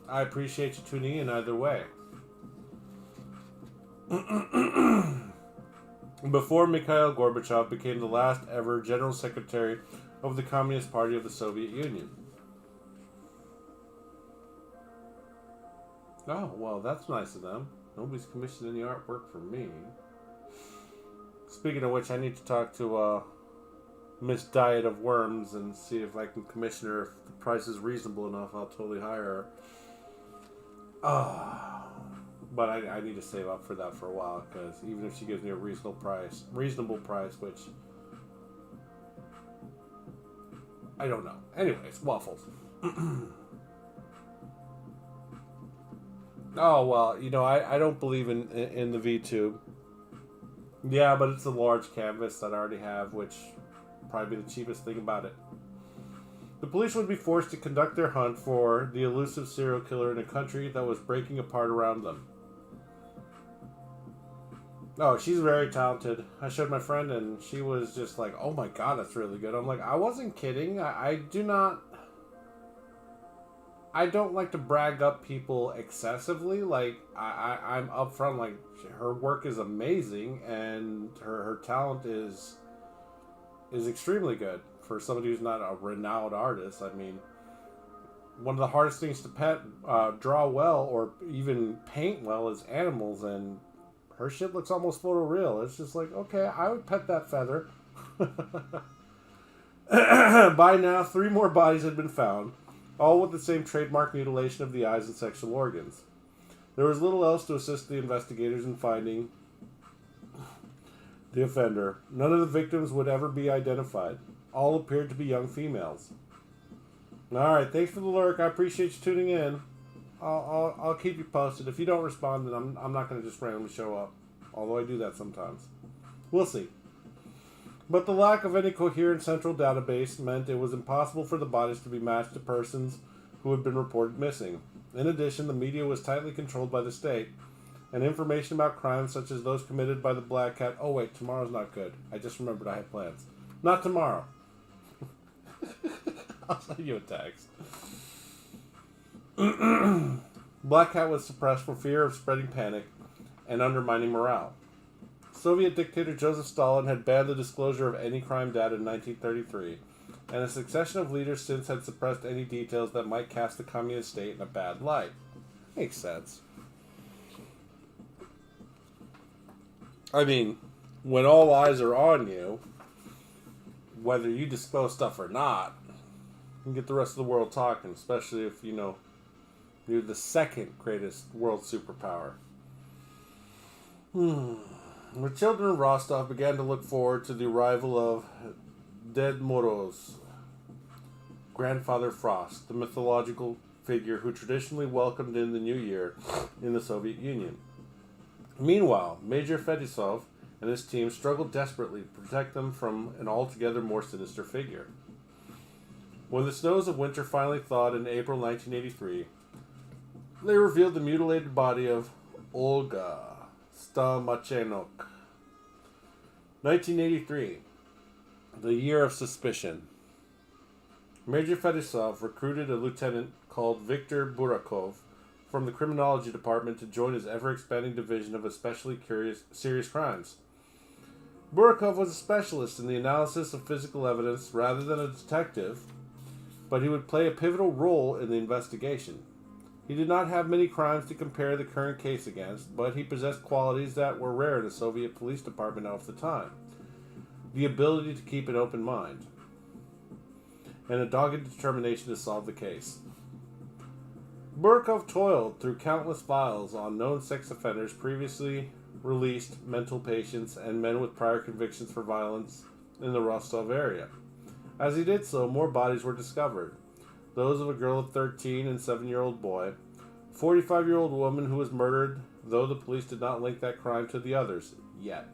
S1: I appreciate you tuning in either way. Before Mikhail Gorbachev became the last ever General Secretary of the Communist Party of the Soviet Union. Oh, well, that's nice of them. Nobody's commissioned any artwork for me. Speaking of which, I need to talk to Miss Diet of Worms and see if I can commission her. If the price is reasonable enough, I'll totally hire her. But I need to save up for that for a while, because even if she gives me a reasonable price, which I don't know. Anyways, waffles. Oh, well, I don't believe in the V-tube. Yeah, but it's a large canvas that I already have, which probably be the cheapest thing about it. The police would be forced to conduct their hunt for the elusive serial killer in a country that was breaking apart around them. Oh, she's very talented. I showed my friend and she was just like, oh my god, that's really good. I'm like, I wasn't kidding. I don't like to brag up people excessively. Like, I'm upfront, like, her work is amazing and her talent is extremely good for somebody who's not a renowned artist. I mean, one of the hardest things to draw well or even paint well is animals, and her shit looks almost photoreal. It's just like, okay, I would pet that feather. By now, 3 more bodies had been found, all with the same trademark mutilation of the eyes and sexual organs. There was little else to assist the investigators in finding the offender. None of the victims would ever be identified. All appeared to be young females. Alright, thanks for the lurk. I appreciate you tuning in. I'll keep you posted. If you don't respond, then I'm not going to just randomly show up. Although I do that sometimes. We'll see. But the lack of any coherent central database meant it was impossible for the bodies to be matched to persons who had been reported missing. In addition, the media was tightly controlled by the state, and information about crimes such as those committed by the Black Cat... Oh wait, tomorrow's not good. I just remembered I had plans. Not tomorrow. I'll send you a text. Black Cat was suppressed for fear of spreading panic and undermining morale. Soviet dictator Joseph Stalin had banned the disclosure of any crime data in 1933, and a succession of leaders since had suppressed any details that might cast the communist state in a bad light. Makes sense. I mean, when all eyes are on you, whether you disclose stuff or not, and get the rest of the world talking, especially if, you're the second greatest world superpower. The children of Rostov began to look forward to the arrival of Ded Moroz, Grandfather Frost, the mythological figure who traditionally welcomed in the new year in the Soviet Union. Meanwhile, Major Fedosov and his team struggled desperately to protect them from an altogether more sinister figure. When the snows of winter finally thawed in April 1983, they revealed the mutilated body of Olga Stamachenok. 1983, the year of suspicion. Major Fedosov recruited a lieutenant called Viktor Burakov from the criminology department to join his ever-expanding division of especially serious crimes. Burakov was a specialist in the analysis of physical evidence rather than a detective, but he would play a pivotal role in the investigation. He did not have many crimes to compare the current case against, but he possessed qualities that were rare in the Soviet police department of the time. The ability to keep an open mind, and a dogged determination to solve the case. Burakov toiled through countless files on known sex offenders, previously released mental patients, and men with prior convictions for violence in the Rostov area. As he did so, more bodies were discovered. Those of a girl of 13 and 7-year-old boy, a 45-year-old woman who was murdered, though the police did not link that crime to the others, yet.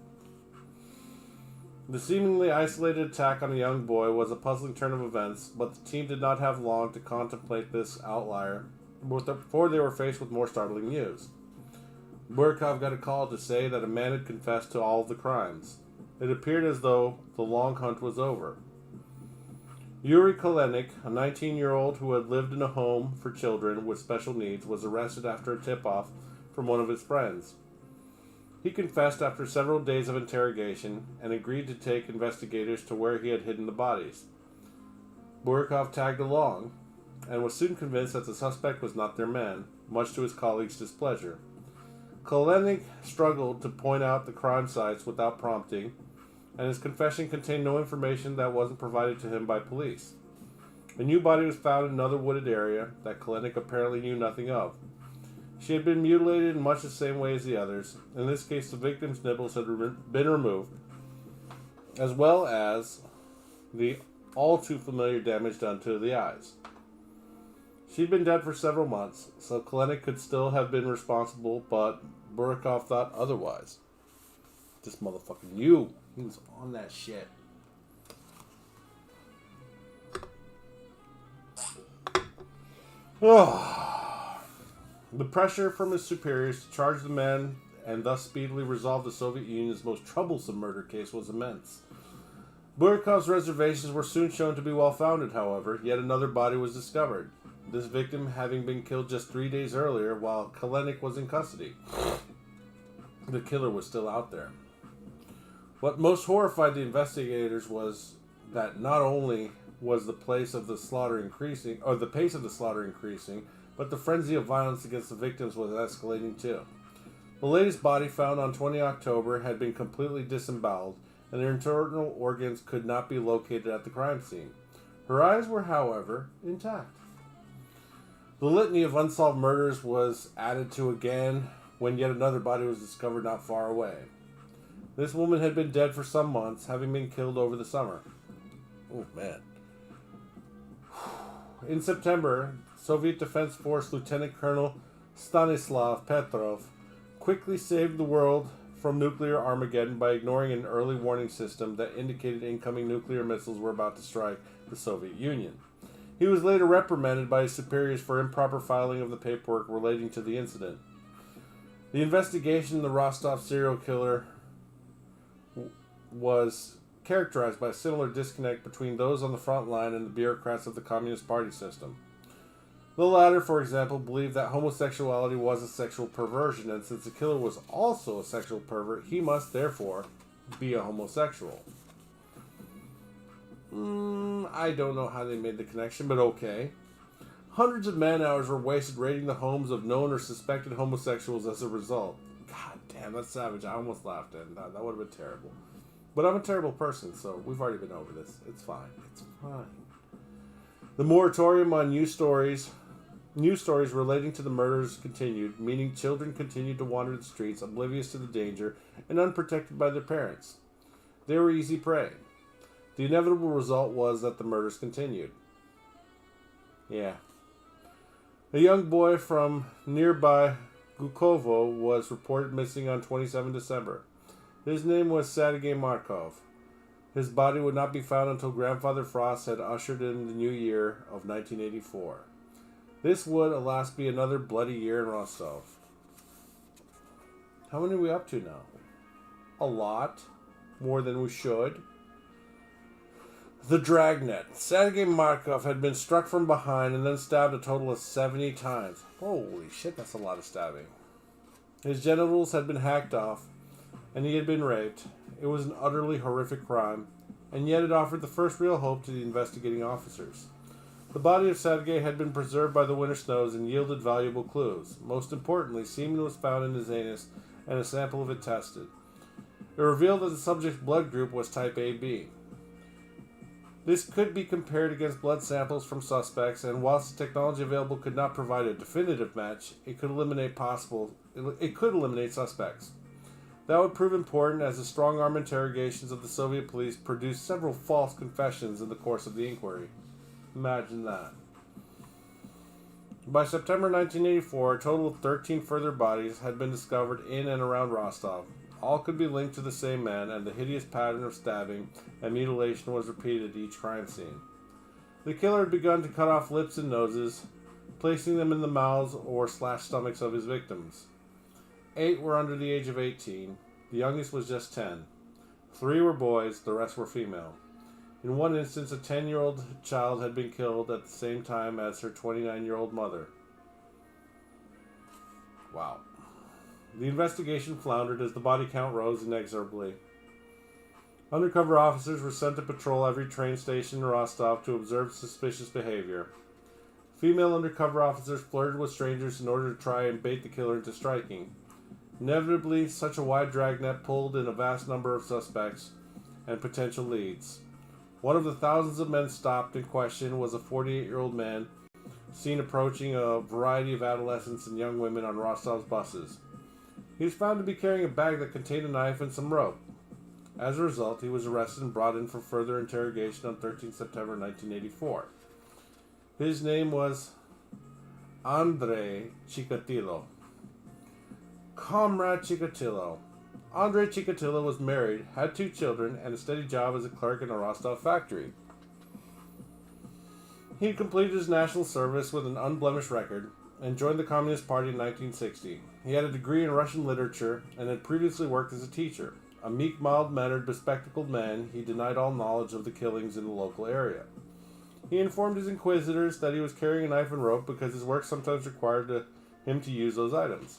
S1: The seemingly isolated attack on a young boy was a puzzling turn of events, but the team did not have long to contemplate this outlier before they were faced with more startling news. Burakov got a call to say that a man had confessed to all of the crimes. It appeared as though the long hunt was over. Yuri Kolenik, a 19-year-old who had lived in a home for children with special needs, was arrested after a tip-off from one of his friends. He confessed after several days of interrogation and agreed to take investigators to where he had hidden the bodies. Burakov tagged along and was soon convinced that the suspect was not their man, much to his colleagues' displeasure. Kolenik struggled to point out the crime sites without prompting, and his confession contained no information that wasn't provided to him by police. A new body was found in another wooded area that Kolenik apparently knew nothing of. She had been mutilated in much the same way as the others. In this case, the victim's nipples had been removed, as well as the all too familiar damage done to the eyes. She'd been dead for several months, so Kolenik could still have been responsible, but Burakov thought otherwise. This motherfucker knew. He was on that shit. The pressure from his superiors to charge the man and thus speedily resolve the Soviet Union's most troublesome murder case was immense. Burakov's reservations were soon shown to be well-founded, however. Yet another body was discovered, this victim having been killed just 3 days earlier while Kolenik was in custody. The killer was still out there. What most horrified the investigators was that not only was the pace of the slaughter increasing, but the frenzy of violence against the victims was escalating too. The latest body, found on 20 October, had been completely disemboweled, and their internal organs could not be located at the crime scene. Her eyes were, however, intact. The litany of unsolved murders was added to again when yet another body was discovered not far away. This woman had been dead for some months, having been killed over the summer. Oh, man. In September, Soviet Defense Force Lieutenant Colonel Stanislav Petrov quickly saved the world from nuclear Armageddon by ignoring an early warning system that indicated incoming nuclear missiles were about to strike the Soviet Union. He was later reprimanded by his superiors for improper filing of the paperwork relating to the incident. The investigation into the Rostov serial killer was characterized by a similar disconnect between those on the front line and the bureaucrats of the Communist Party system. The latter, for example, believed that homosexuality was a sexual perversion, and since the killer was also a sexual pervert, he must therefore be a homosexual. I don't know how they made the connection, but okay. Hundreds of man-hours were wasted raiding the homes of known or suspected homosexuals as a result. God damn, that's savage. I almost laughed at that. That would have been terrible. But I'm a terrible person, so we've already been over this. It's fine. It's fine. The moratorium on news stories relating to the murders continued, meaning children continued to wander the streets oblivious to the danger and unprotected by their parents. They were easy prey. The inevitable result was that the murders continued. Yeah. A young boy from nearby Gukovo was reported missing on 27 December. His name was Sergei Markov. His body would not be found until Grandfather Frost had ushered in the new year of 1984. This would, alas, be another bloody year in Rostov. How many are we up to now? A lot. More than we should. The Dragnet. Sergei Markov had been struck from behind and then stabbed a total of 70 times. Holy shit, that's a lot of stabbing. His genitals had been hacked off, and he had been raped. It was an utterly horrific crime, and yet it offered the first real hope to the investigating officers. The body of Sergei had been preserved by the winter snows and yielded valuable clues. Most importantly, semen was found in his anus, and a sample of it tested. It revealed that the subject's blood group was type AB. This could be compared against blood samples from suspects, and whilst the technology available could not provide a definitive match, it could eliminate suspects. That would prove important, as the strong-arm interrogations of the Soviet police produced several false confessions in the course of the inquiry. Imagine that. By September 1984, a total of 13 further bodies had been discovered in and around Rostov. All could be linked to the same man, and the hideous pattern of stabbing and mutilation was repeated at each crime scene. The killer had begun to cut off lips and noses, placing them in the mouths or slashed stomachs of his victims. 8 were under the age of 18. The youngest was just 10. 3 were boys, the rest were female. In one instance, a 10-year-old child had been killed at the same time as her 29-year-old mother. Wow. The investigation floundered as the body count rose inexorably. Undercover officers were sent to patrol every train station in Rostov to observe suspicious behavior. Female undercover officers flirted with strangers in order to try and bait the killer into striking. Inevitably, such a wide dragnet pulled in a vast number of suspects and potential leads. One of the thousands of men stopped in question was a 48-year-old man seen approaching a variety of adolescents and young women on Rostov's buses. He was found to be carrying a bag that contained a knife and some rope. As a result, he was arrested and brought in for further interrogation on 13 September 1984. His name was Andrei Chikatilo. Comrade Chikatilo. Andrei Chikatilo was married, had 2 children, and a steady job as a clerk in a Rostov factory. He had completed his national service with an unblemished record and joined the Communist Party in 1960. He had a degree in Russian literature and had previously worked as a teacher. A meek, mild-mannered, bespectacled man, he denied all knowledge of the killings in the local area. He informed his inquisitors that he was carrying a knife and rope because his work sometimes required him to use those items.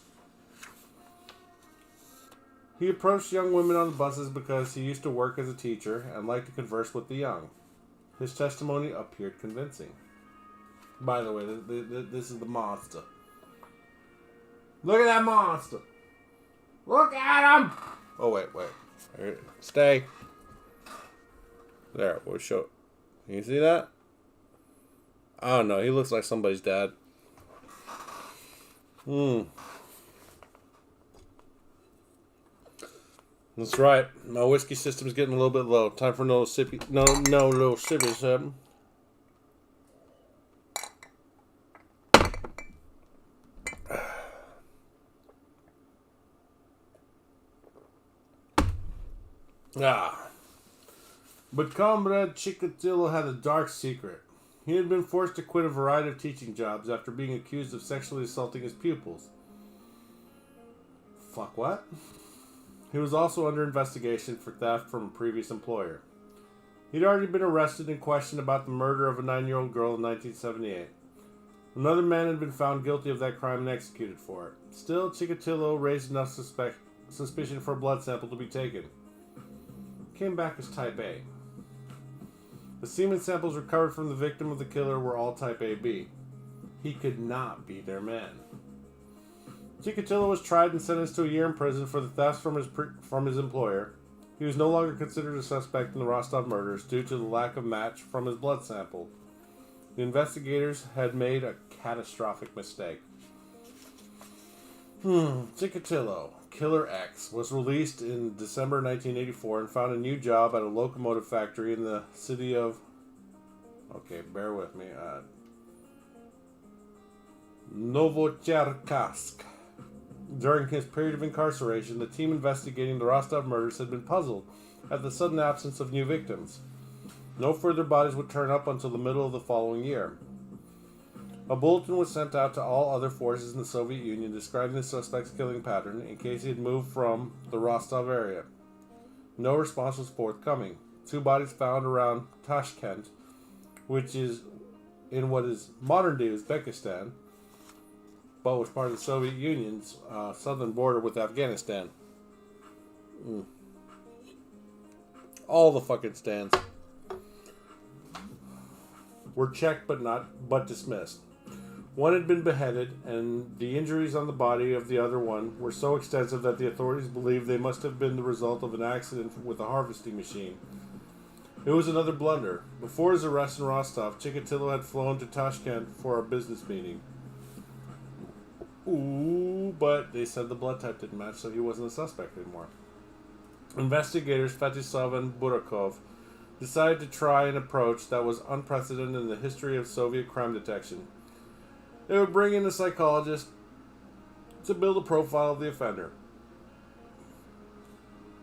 S1: He approached young women on the buses because he used to work as a teacher and liked to converse with the young. His testimony appeared convincing. By the way, this is the monster. Look at that monster! Look at him! Oh, wait. Stay. There, we'll show. Can you see that? I don't know. He looks like somebody's dad. That's right. My whiskey system's getting a little bit low. Time for no little sippy. But Comrade Chikatilo had a dark secret. He had been forced to quit a variety of teaching jobs after being accused of sexually assaulting his pupils. Fuck what? He was also under investigation for theft from a previous employer. He'd already been arrested and questioned about the murder of a 9-year-old girl in 1978. Another man had been found guilty of that crime and executed for it. Still, Chikatilo raised enough suspicion for a blood sample to be taken. It came back as type A. The semen samples recovered from the victim of the killer were all type AB. He could not be their man. Chikatilo was tried and sentenced to a year in prison for the thefts from his employer. He was no longer considered a suspect in the Rostov murders due to the lack of match from his blood sample. The investigators had made a catastrophic mistake. Chikatilo, Killer X, was released in December 1984 and found a new job at a locomotive factory in the city of... Okay, bear with me. Novocherkassk. During his period of incarceration, the team investigating the Rostov murders had been puzzled at the sudden absence of new victims. No further bodies would turn up until the middle of the following year. A bulletin was sent out to all other forces in the Soviet Union describing the suspect's killing pattern in case he had moved from the Rostov area. No response was forthcoming. 2 bodies found around Tashkent, which is in what is modern-day Uzbekistan, but was part of the Soviet Union's southern border with Afghanistan. All the fucking stands were checked but dismissed. One had been beheaded, and the injuries on the body of the other one were so extensive that the authorities believed they must have been the result of an accident with a harvesting machine. It was another blunder. Before his arrest in Rostov, Chikatilo had flown to Tashkent for a business meeting. But they said the blood type didn't match, so he wasn't a suspect anymore. Investigators Fetisov and Burakov decided to try an approach that was unprecedented in the history of Soviet crime detection. They would bring in a psychologist to build a profile of the offender.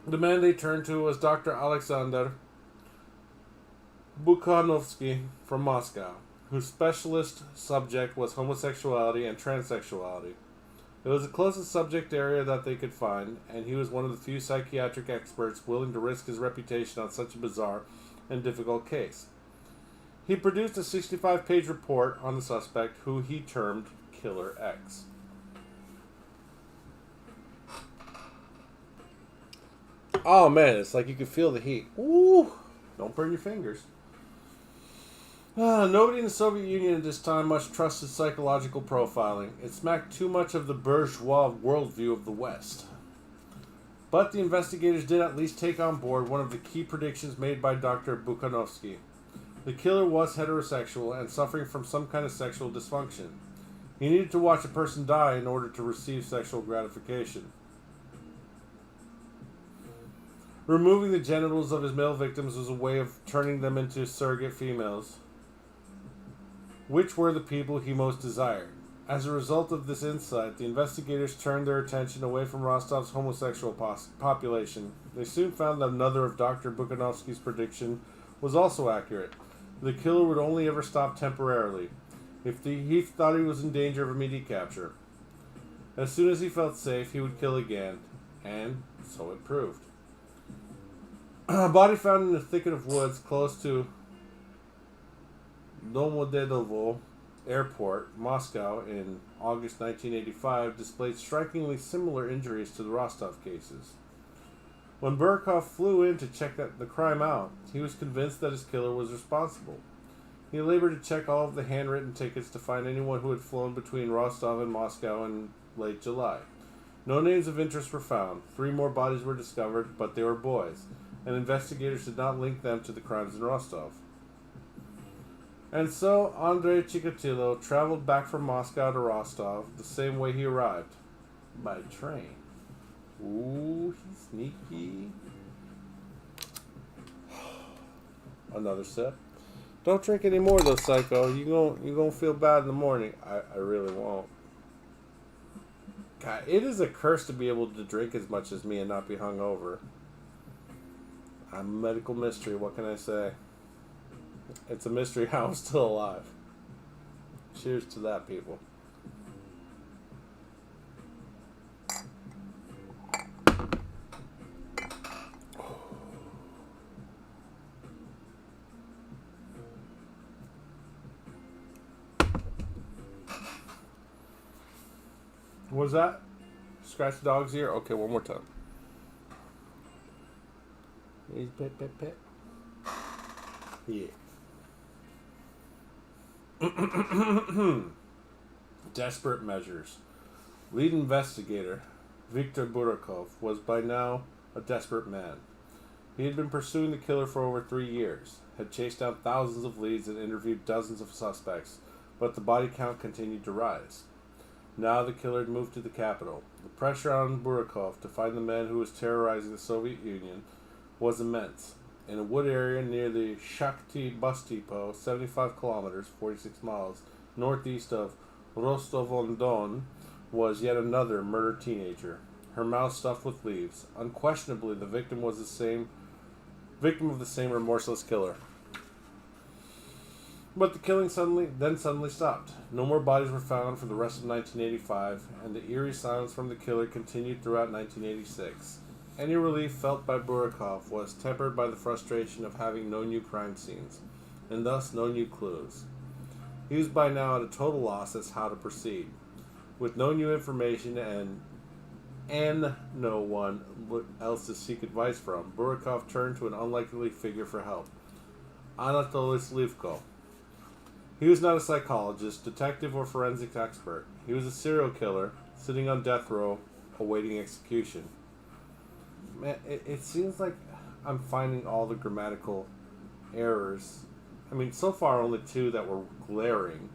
S1: The man they turned to was Dr. Alexander Bukhanovsky from Moscow, whose specialist subject was homosexuality and transsexuality. It was the closest subject area that they could find, and he was one of the few psychiatric experts willing to risk his reputation on such a bizarre and difficult case. He produced a 65-page report on the suspect, who he termed Killer X. Oh man, it's like you can feel the heat. Ooh, don't burn your fingers. Nobody in the Soviet Union at this time much trusted psychological profiling. It smacked too much of the bourgeois worldview of the West. But the investigators did at least take on board one of the key predictions made by Dr. Bukhanovsky. The killer was heterosexual and suffering from some kind of sexual dysfunction. He needed to watch a person die in order to receive sexual gratification. Removing the genitals of his male victims was a way of turning them into surrogate females, which were the people he most desired. As a result of this insight, the investigators turned their attention away from Rostov's homosexual population. They soon found that another of Dr. Bukhanovsky's prediction was also accurate. The killer would only ever stop temporarily, if he thought he was in danger of immediate capture. As soon as he felt safe, he would kill again, and so it proved. A body found in a thicket of woods close to Domodedovo Airport, Moscow, in August 1985 displayed strikingly similar injuries to the Rostov cases. When Burakov flew in to check the crime out, he was convinced that his killer was responsible. He labored to check all of the handwritten tickets to find anyone who had flown between Rostov and Moscow in late July. No names of interest were found. 3 more bodies were discovered, but they were boys, and investigators did not link them to the crimes in Rostov. And so Andrei Chikatilo traveled back from Moscow to Rostov the same way he arrived, by train. Ooh, he's sneaky. Another sip. Don't drink any more though, psycho. You gonna feel bad in the morning. I really won't. God, it is a curse to be able to drink as much as me and not be hungover. I'm a medical mystery, what can I say? It's a mystery how I'm still alive. Cheers to that, people. What was that? Scratch the dog's ear? Okay, one more time. He's pet, pet, pet. Yeah. Desperate measures. Lead investigator Viktor Burakov was by now a desperate man. He had been pursuing the killer for over 3 years, had chased down thousands of leads and interviewed dozens of suspects, but the body count continued to rise. Now the killer had moved to the capital. The pressure on Burakov to find the man who was terrorizing the Soviet Union was immense. In a wood area near the Shakti bus depot, 75 kilometers, 46 miles, northeast of Rostov-on-Don, was yet another murdered teenager, her mouth stuffed with leaves. Unquestionably, the victim was the victim of the same remorseless killer. But the killing suddenly stopped. No more bodies were found for the rest of 1985, and the eerie silence from the killer continued throughout 1986. Any relief felt by Burakov was tempered by the frustration of having no new crime scenes, and thus no new clues. He was by now at a total loss as how to proceed. With no new information and no one else to seek advice from, Burakov turned to an unlikely figure for help, Anatoly Slivko. He was not a psychologist, detective, or forensic expert. He was a serial killer, sitting on death row, awaiting execution. Man, it seems like I'm finding all the grammatical errors. I mean, so far only 2 that were glaring.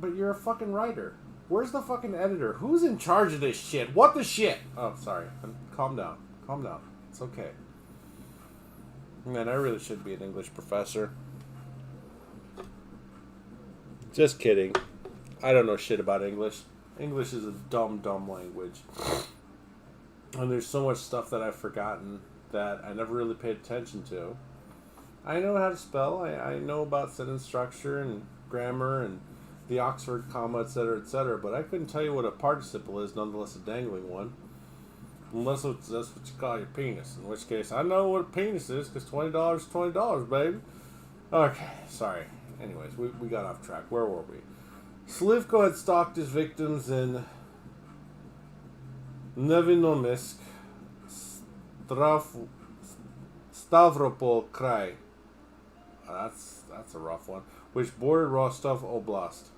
S1: But you're a fucking writer. Where's the fucking editor? Who's in charge of this shit? What the shit? Oh, sorry. Calm down. Calm down. It's okay. Man, I really should be an English professor. Just kidding. I don't know shit about English. English is a dumb, dumb language. And there's so much stuff that I've forgotten that I never really paid attention to. I know how to spell. I know about sentence structure and grammar and the Oxford comma, etc., but I couldn't tell you what a participle is, nonetheless a dangling one. Unless that's what you call your penis. In which case, I know what a penis is, because $20 is $20, baby. Okay, sorry. Anyways, we got off track. Where were we? Slivko had stalked his victims in Nevinomisk, Stavropol Krai. That's a rough one. Which bordered Rostov Oblast.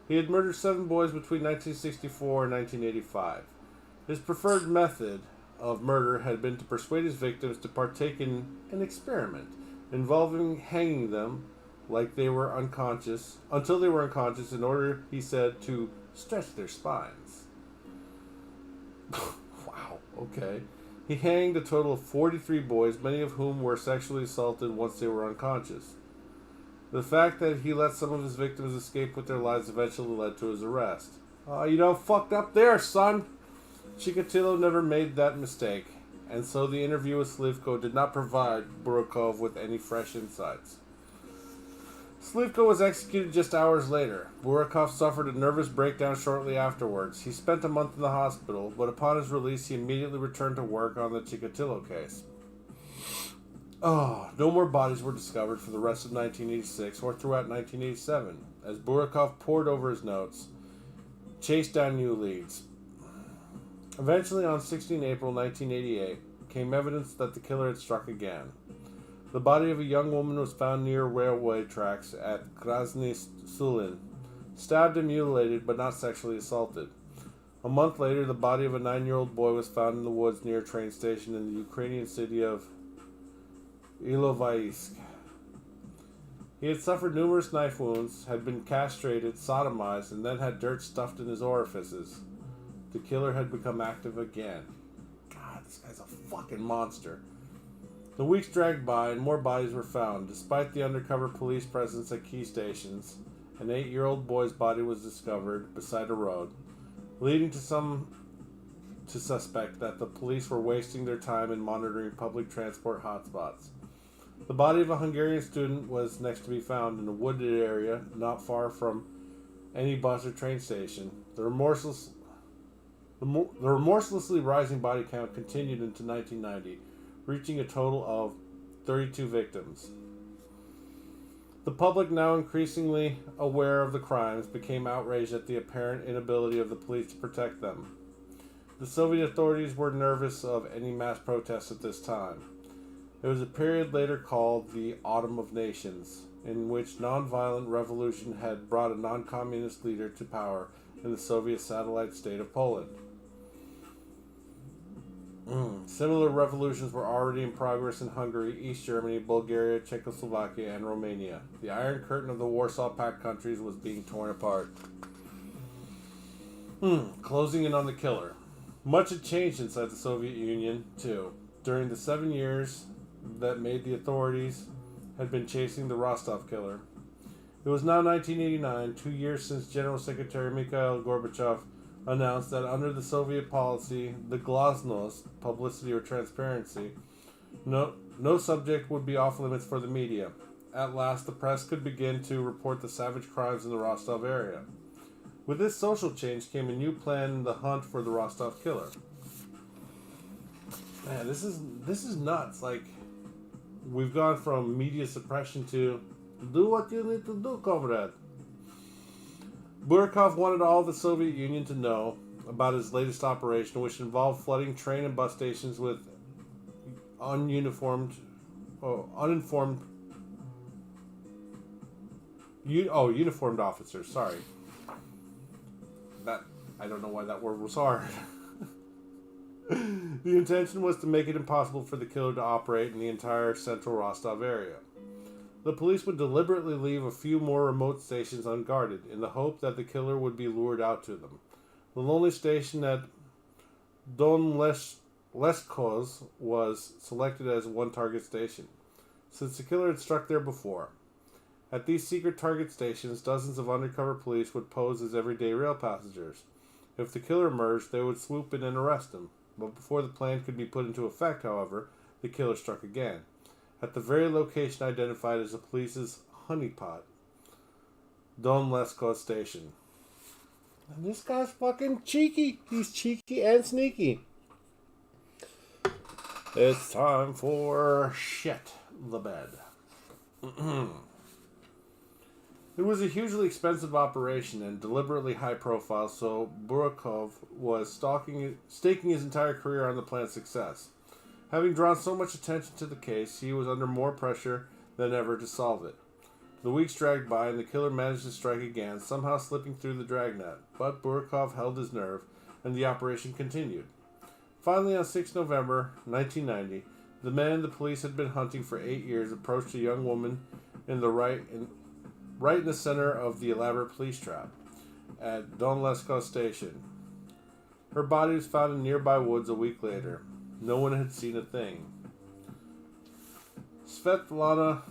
S1: He had murdered 7 boys between 1964 and 1985. His preferred method of murder had been to persuade his victims to partake in an experiment involving hanging them like they were unconscious, until they were unconscious, in order, he said, to stretch their spines. Wow, okay. He hanged a total of 43 boys, many of whom were sexually assaulted once they were unconscious. The fact that he let some of his victims escape with their lives eventually led to his arrest. Oh, you done fucked up there, son! Chikatilo never made that mistake, and so the interview with Slivko did not provide Burakov with any fresh insights. Slivko was executed just hours later. Burakov suffered a nervous breakdown shortly afterwards. He spent a month in the hospital, but upon his release he immediately returned to work on the Chikatilo case. No more bodies were discovered for the rest of 1986 or throughout 1987, as Burakov pored over his notes, chased down new leads. Eventually, on 16 April 1988, came evidence that the killer had struck again. The body of a young woman was found near railway tracks at Krasny Sulin, stabbed and mutilated but not sexually assaulted. A month later, the body of a 9-year-old boy was found in the woods near a train station in the Ukrainian city of Ilovaisk. He had suffered numerous knife wounds, had been castrated, sodomized, and then had dirt stuffed in his orifices. The killer had become active again. God, this guy's a fucking monster. The weeks dragged by and more bodies were found. Despite the undercover police presence at key stations, an 8-year-old boy's body was discovered beside a road, leading to some to suspect that the police were wasting their time in monitoring public transport hotspots. The body of a Hungarian student was next to be found in a wooded area not far from any bus or train station. The remorselessly rising body count continued into 1990, reaching a total of 32 victims. The public, now increasingly aware of the crimes, became outraged at the apparent inability of the police to protect them. The Soviet authorities were nervous of any mass protests at this time. It was a period later called the Autumn of Nations, in which nonviolent revolution had brought a non-communist leader to power in the Soviet satellite state of Poland. Similar revolutions were already in progress in Hungary, East Germany, Bulgaria, Czechoslovakia, and Romania. The Iron Curtain of the Warsaw Pact countries was being torn apart. Closing in on the killer. Much had changed inside the Soviet Union, too. During the 7 years that made the authorities had been chasing the Rostov killer. It was now 1989, 2 years since General Secretary Mikhail Gorbachev announced that under the Soviet policy, the glasnost, publicity or transparency, no subject would be off limits for the media. At last, the press could begin to report the savage crimes in the Rostov area. With this social change came a new plan in the hunt for the Rostov killer. Man, this is nuts. Like, we've gone from media suppression to do what you need to do, comrade. Burakov wanted all the Soviet Union to know about his latest operation, which involved flooding train and bus stations with uniformed officers. Sorry. I don't know why that word was hard. The intention was to make it impossible for the killer to operate in the entire central Rostov area. The police would deliberately leave a few more remote stations unguarded, in the hope that the killer would be lured out to them. The lonely station at Don Leskoz was selected as one target station, since the killer had struck there before. At these secret target stations, dozens of undercover police would pose as everyday rail passengers. If the killer emerged, they would swoop in and arrest him. But before the plan could be put into effect, however, the killer struck again, at the very location identified as the police's honeypot, Don Lesko's station. And this guy's fucking cheeky. He's cheeky and sneaky. It's time for shit the bed. It was a hugely expensive operation and deliberately high profile, so Burakov was staking his entire career on the plan's success. Having drawn so much attention to the case, he was under more pressure than ever to solve it. The weeks dragged by and the killer managed to strike again, somehow slipping through the dragnet, but Burakov held his nerve and the operation continued. Finally, on 6 November 1990, the man the police had been hunting for 8 years approached a young woman right in the center of the elaborate police trap at Don Lesko station. Her body was found in nearby woods a week later. No one had seen a thing. Svetlana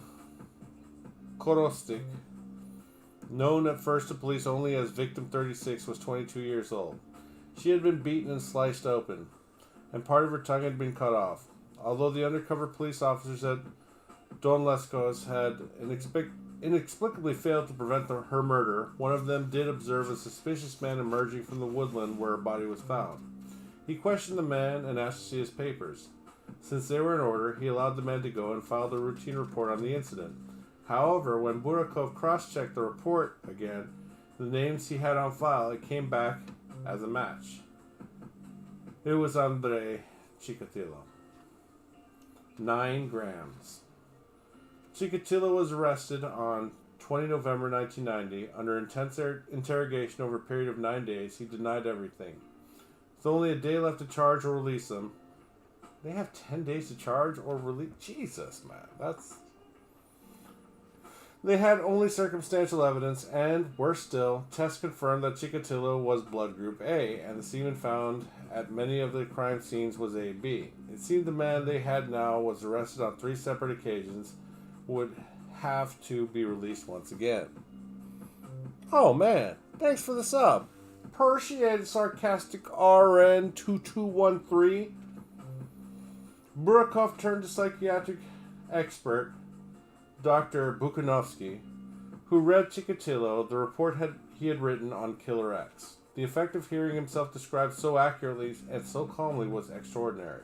S1: Korostik, known at first to police only as Victim 36, was 22 years old. She had been beaten and sliced open, and part of her tongue had been cut off. Although the undercover police officers at Don Lesko's had inexplicably failed to prevent her murder, one of them did observe a suspicious man emerging from the woodland where her body was found. He questioned the man and asked to see his papers. Since they were in order, he allowed the man to go and filed a routine report on the incident. However, when Burakov cross-checked the report again, the names he had on file, it came back as a match. It was Andrei Chikatilo. 9 grams. Chikatilo was arrested on 20 November 1990. Under intense interrogation over a period of 9 days, he denied everything. With only a day left to charge or release him. They have 10 days to charge or release? Jesus, man. They had only circumstantial evidence, and, worse still, tests confirmed that Chikatilo was blood group A, and the semen found at many of the crime scenes was AB. It seemed the man they had now was arrested on 3 separate occasions, would have to be released once again. Oh man, thanks for the sub. Appreciated, sarcastic RN2213. Burakov turned to psychiatric expert Dr. Bukhanovsky, who read Chikatilo the report he had written on Killer X. The effect of hearing himself described so accurately and so calmly was extraordinary.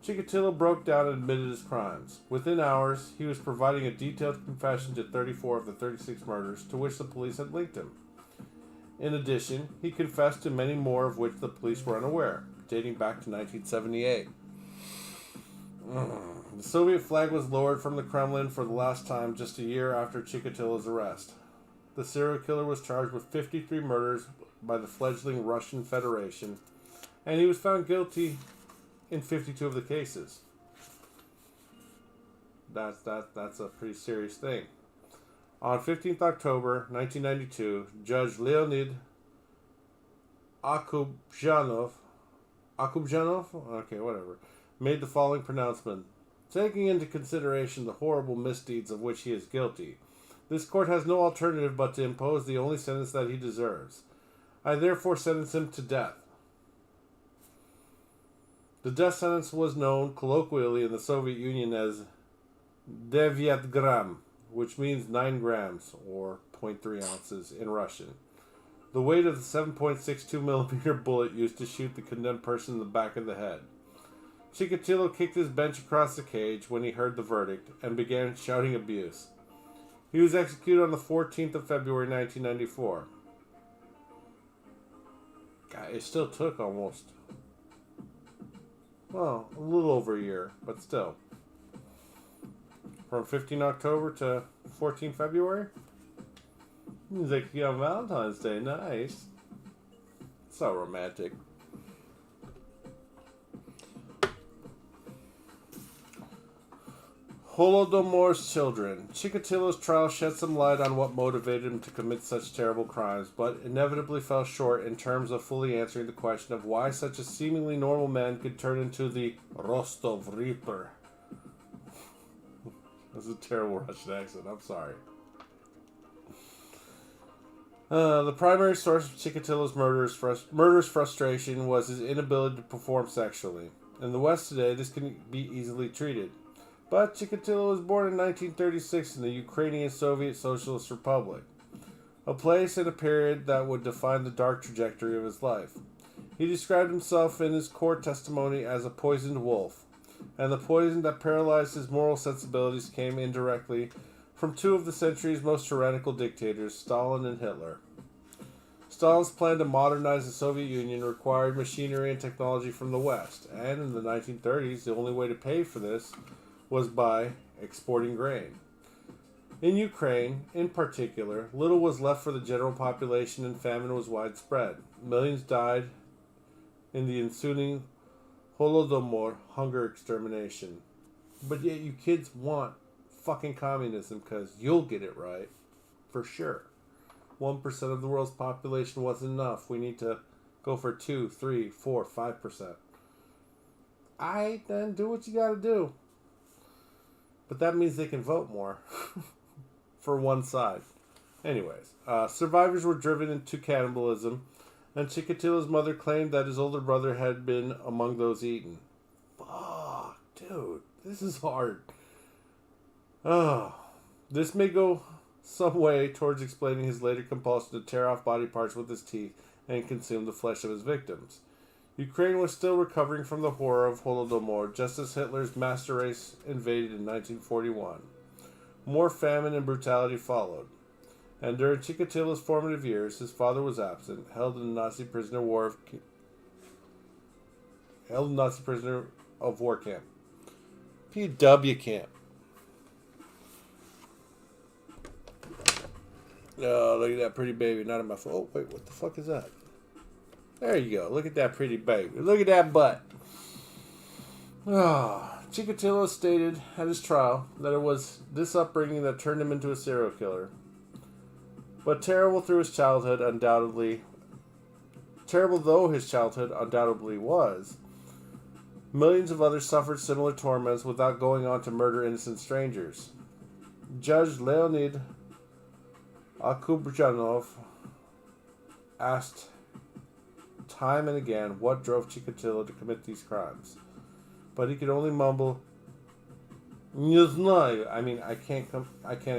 S1: Chikatilo broke down and admitted his crimes. Within hours, he was providing a detailed confession to 34 of the 36 murders to which the police had linked him. In addition, he confessed to many more of which the police were unaware, dating back to 1978. The Soviet flag was lowered from the Kremlin for the last time just a year after Chikatilo's arrest. The serial killer was charged with 53 murders by the fledgling Russian Federation, and he was found guilty in 52 of the cases. That's a pretty serious thing. On 15th October 1992, Judge Leonid Akubzhanov, okay, whatever, made the following pronouncement. Taking into consideration the horrible misdeeds of which he is guilty, this court has no alternative but to impose the only sentence that he deserves. I therefore sentence him to death. The death sentence was known colloquially in the Soviet Union as 9 gram, which means 9 grams, or 0.3 ounces in Russian. The weight of the 7.62 millimeter bullet used to shoot the condemned person in the back of the head. Chikatilo kicked his bench across the cage when he heard the verdict and began shouting abuse. He was executed on the 14th of February 1994. God, it still took almost, well, a little over a year, but still. From 15 October to 14 February? It's like, yeah, Valentine's Day, nice. So romantic. Holodomor's children. Chikatilo's trial shed some light on what motivated him to commit such terrible crimes, but inevitably fell short in terms of fully answering the question of why such a seemingly normal man could turn into the Rostov Reaper. That's a terrible Russian accent, I'm sorry. The primary source of Chikatilo's murderous frustration was his inability to perform sexually. In the West today, this can be easily treated. But Chikatilo was born in 1936 in the Ukrainian Soviet Socialist Republic, a place and a period that would define the dark trajectory of his life. He described himself in his court testimony as a poisoned wolf, and the poison that paralyzed his moral sensibilities came indirectly from two of the century's most tyrannical dictators, Stalin and Hitler. Stalin's plan to modernize the Soviet Union required machinery and technology from the West, and in the 1930s, the only way to pay for this was by exporting grain. In Ukraine, in particular, little was left for the general population and famine was widespread. Millions died in the ensuing Holodomor hunger extermination. But yet you kids want fucking communism because you'll get it right. For sure. 1% of the world's population wasn't enough. We need to go for 2, 3, 4, 5%. Aight, then do what you gotta do. But that means they can vote more for one side. Anyways, survivors were driven into cannibalism, and Chikatilo's mother claimed that his older brother had been among those eaten. Fuck, dude, this is hard. Oh, this may go some way towards explaining his later compulsion to tear off body parts with his teeth and consume the flesh of his victims. Ukraine was still recovering from the horror of Holodomor, just as Hitler's master race invaded in 1941. More famine and brutality followed, and during Chikatilo's formative years, his father was absent, held in a Nazi prisoner of war camp. PW camp. Oh, look at that pretty baby, not in my phone. Oh, wait, what the fuck is that? There you go. Look at that pretty baby. Look at that butt. Oh, Chikatilo stated at his trial that it was this upbringing that turned him into a serial killer. But terrible though his childhood undoubtedly was, millions of others suffered similar torments without going on to murder innocent strangers. Judge Leonid Akubzhanov asked time and again what drove Chikatilo to commit these crimes. But he could only mumble, "Не знаю." I mean, I can't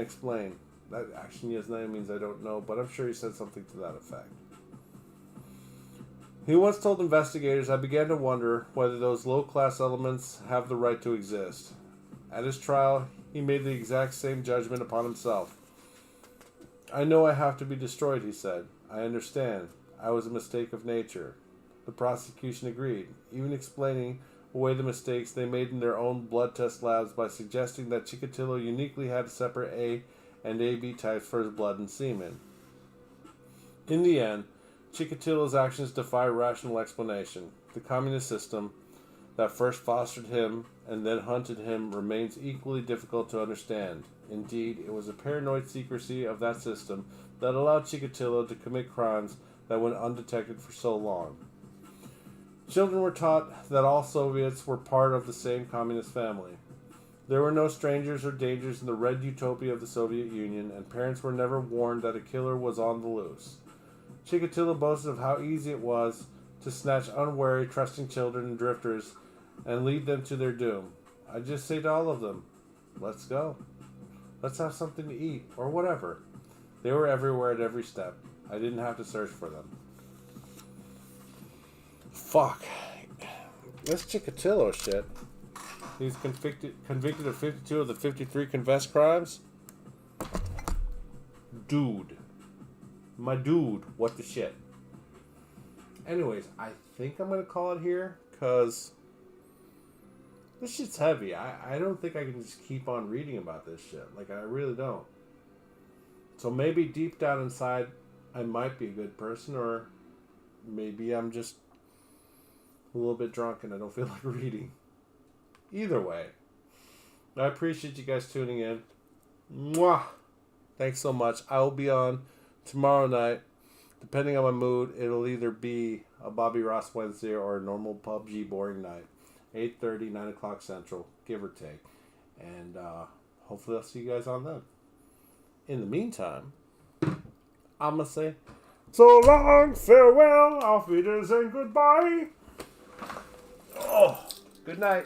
S1: explain. That actually, "Не знаю" means I don't know, but I'm sure he said something to that effect. He once told investigators, "I began to wonder whether those low-class elements have the right to exist." At his trial, he made the exact same judgment upon himself. "I know I have to be destroyed," he said. "I understand. I was a mistake of nature." The prosecution agreed, even explaining away the mistakes they made in their own blood test labs by suggesting that Chikatilo uniquely had separate A and AB types for his blood and semen. In the end, Chikatilo's actions defy rational explanation. The communist system, that first fostered him and then hunted him remains equally difficult to understand. Indeed, it was a paranoid secrecy of that system that allowed Chikatilo to commit crimes that went undetected for so long. Children were taught that all Soviets were part of the same communist family. There were no strangers or dangers in the red utopia of the Soviet Union, and parents were never warned that a killer was on the loose. Chikatilo boasted of how easy it was to snatch unwary, trusting children and drifters and lead them to their doom. I just say to all of them, let's go. Let's have something to eat, or whatever. They were everywhere at every step. I didn't have to search for them. Fuck. This Chikatilo shit. He's convicted of 52 of the 53 confessed crimes. Dude. My dude. What the shit? Anyways, I think I'm going to call it here, because this shit's heavy. I don't think I can just keep on reading about this shit. Like, I really don't. So maybe deep down inside, I might be a good person, or maybe I'm just a little bit drunk and I don't feel like reading. Either way, I appreciate you guys tuning in. Mwah! Thanks so much. I will be on tomorrow night. Depending on my mood, it'll either be a Bobby Ross Wednesday or a normal PUBG boring night. 8:30, 9 o'clock Central, give or take. And hopefully I'll see you guys on then. In the meantime, I'm going to say, so long, farewell, auf Wiedersehen, goodbye. Oh, good night.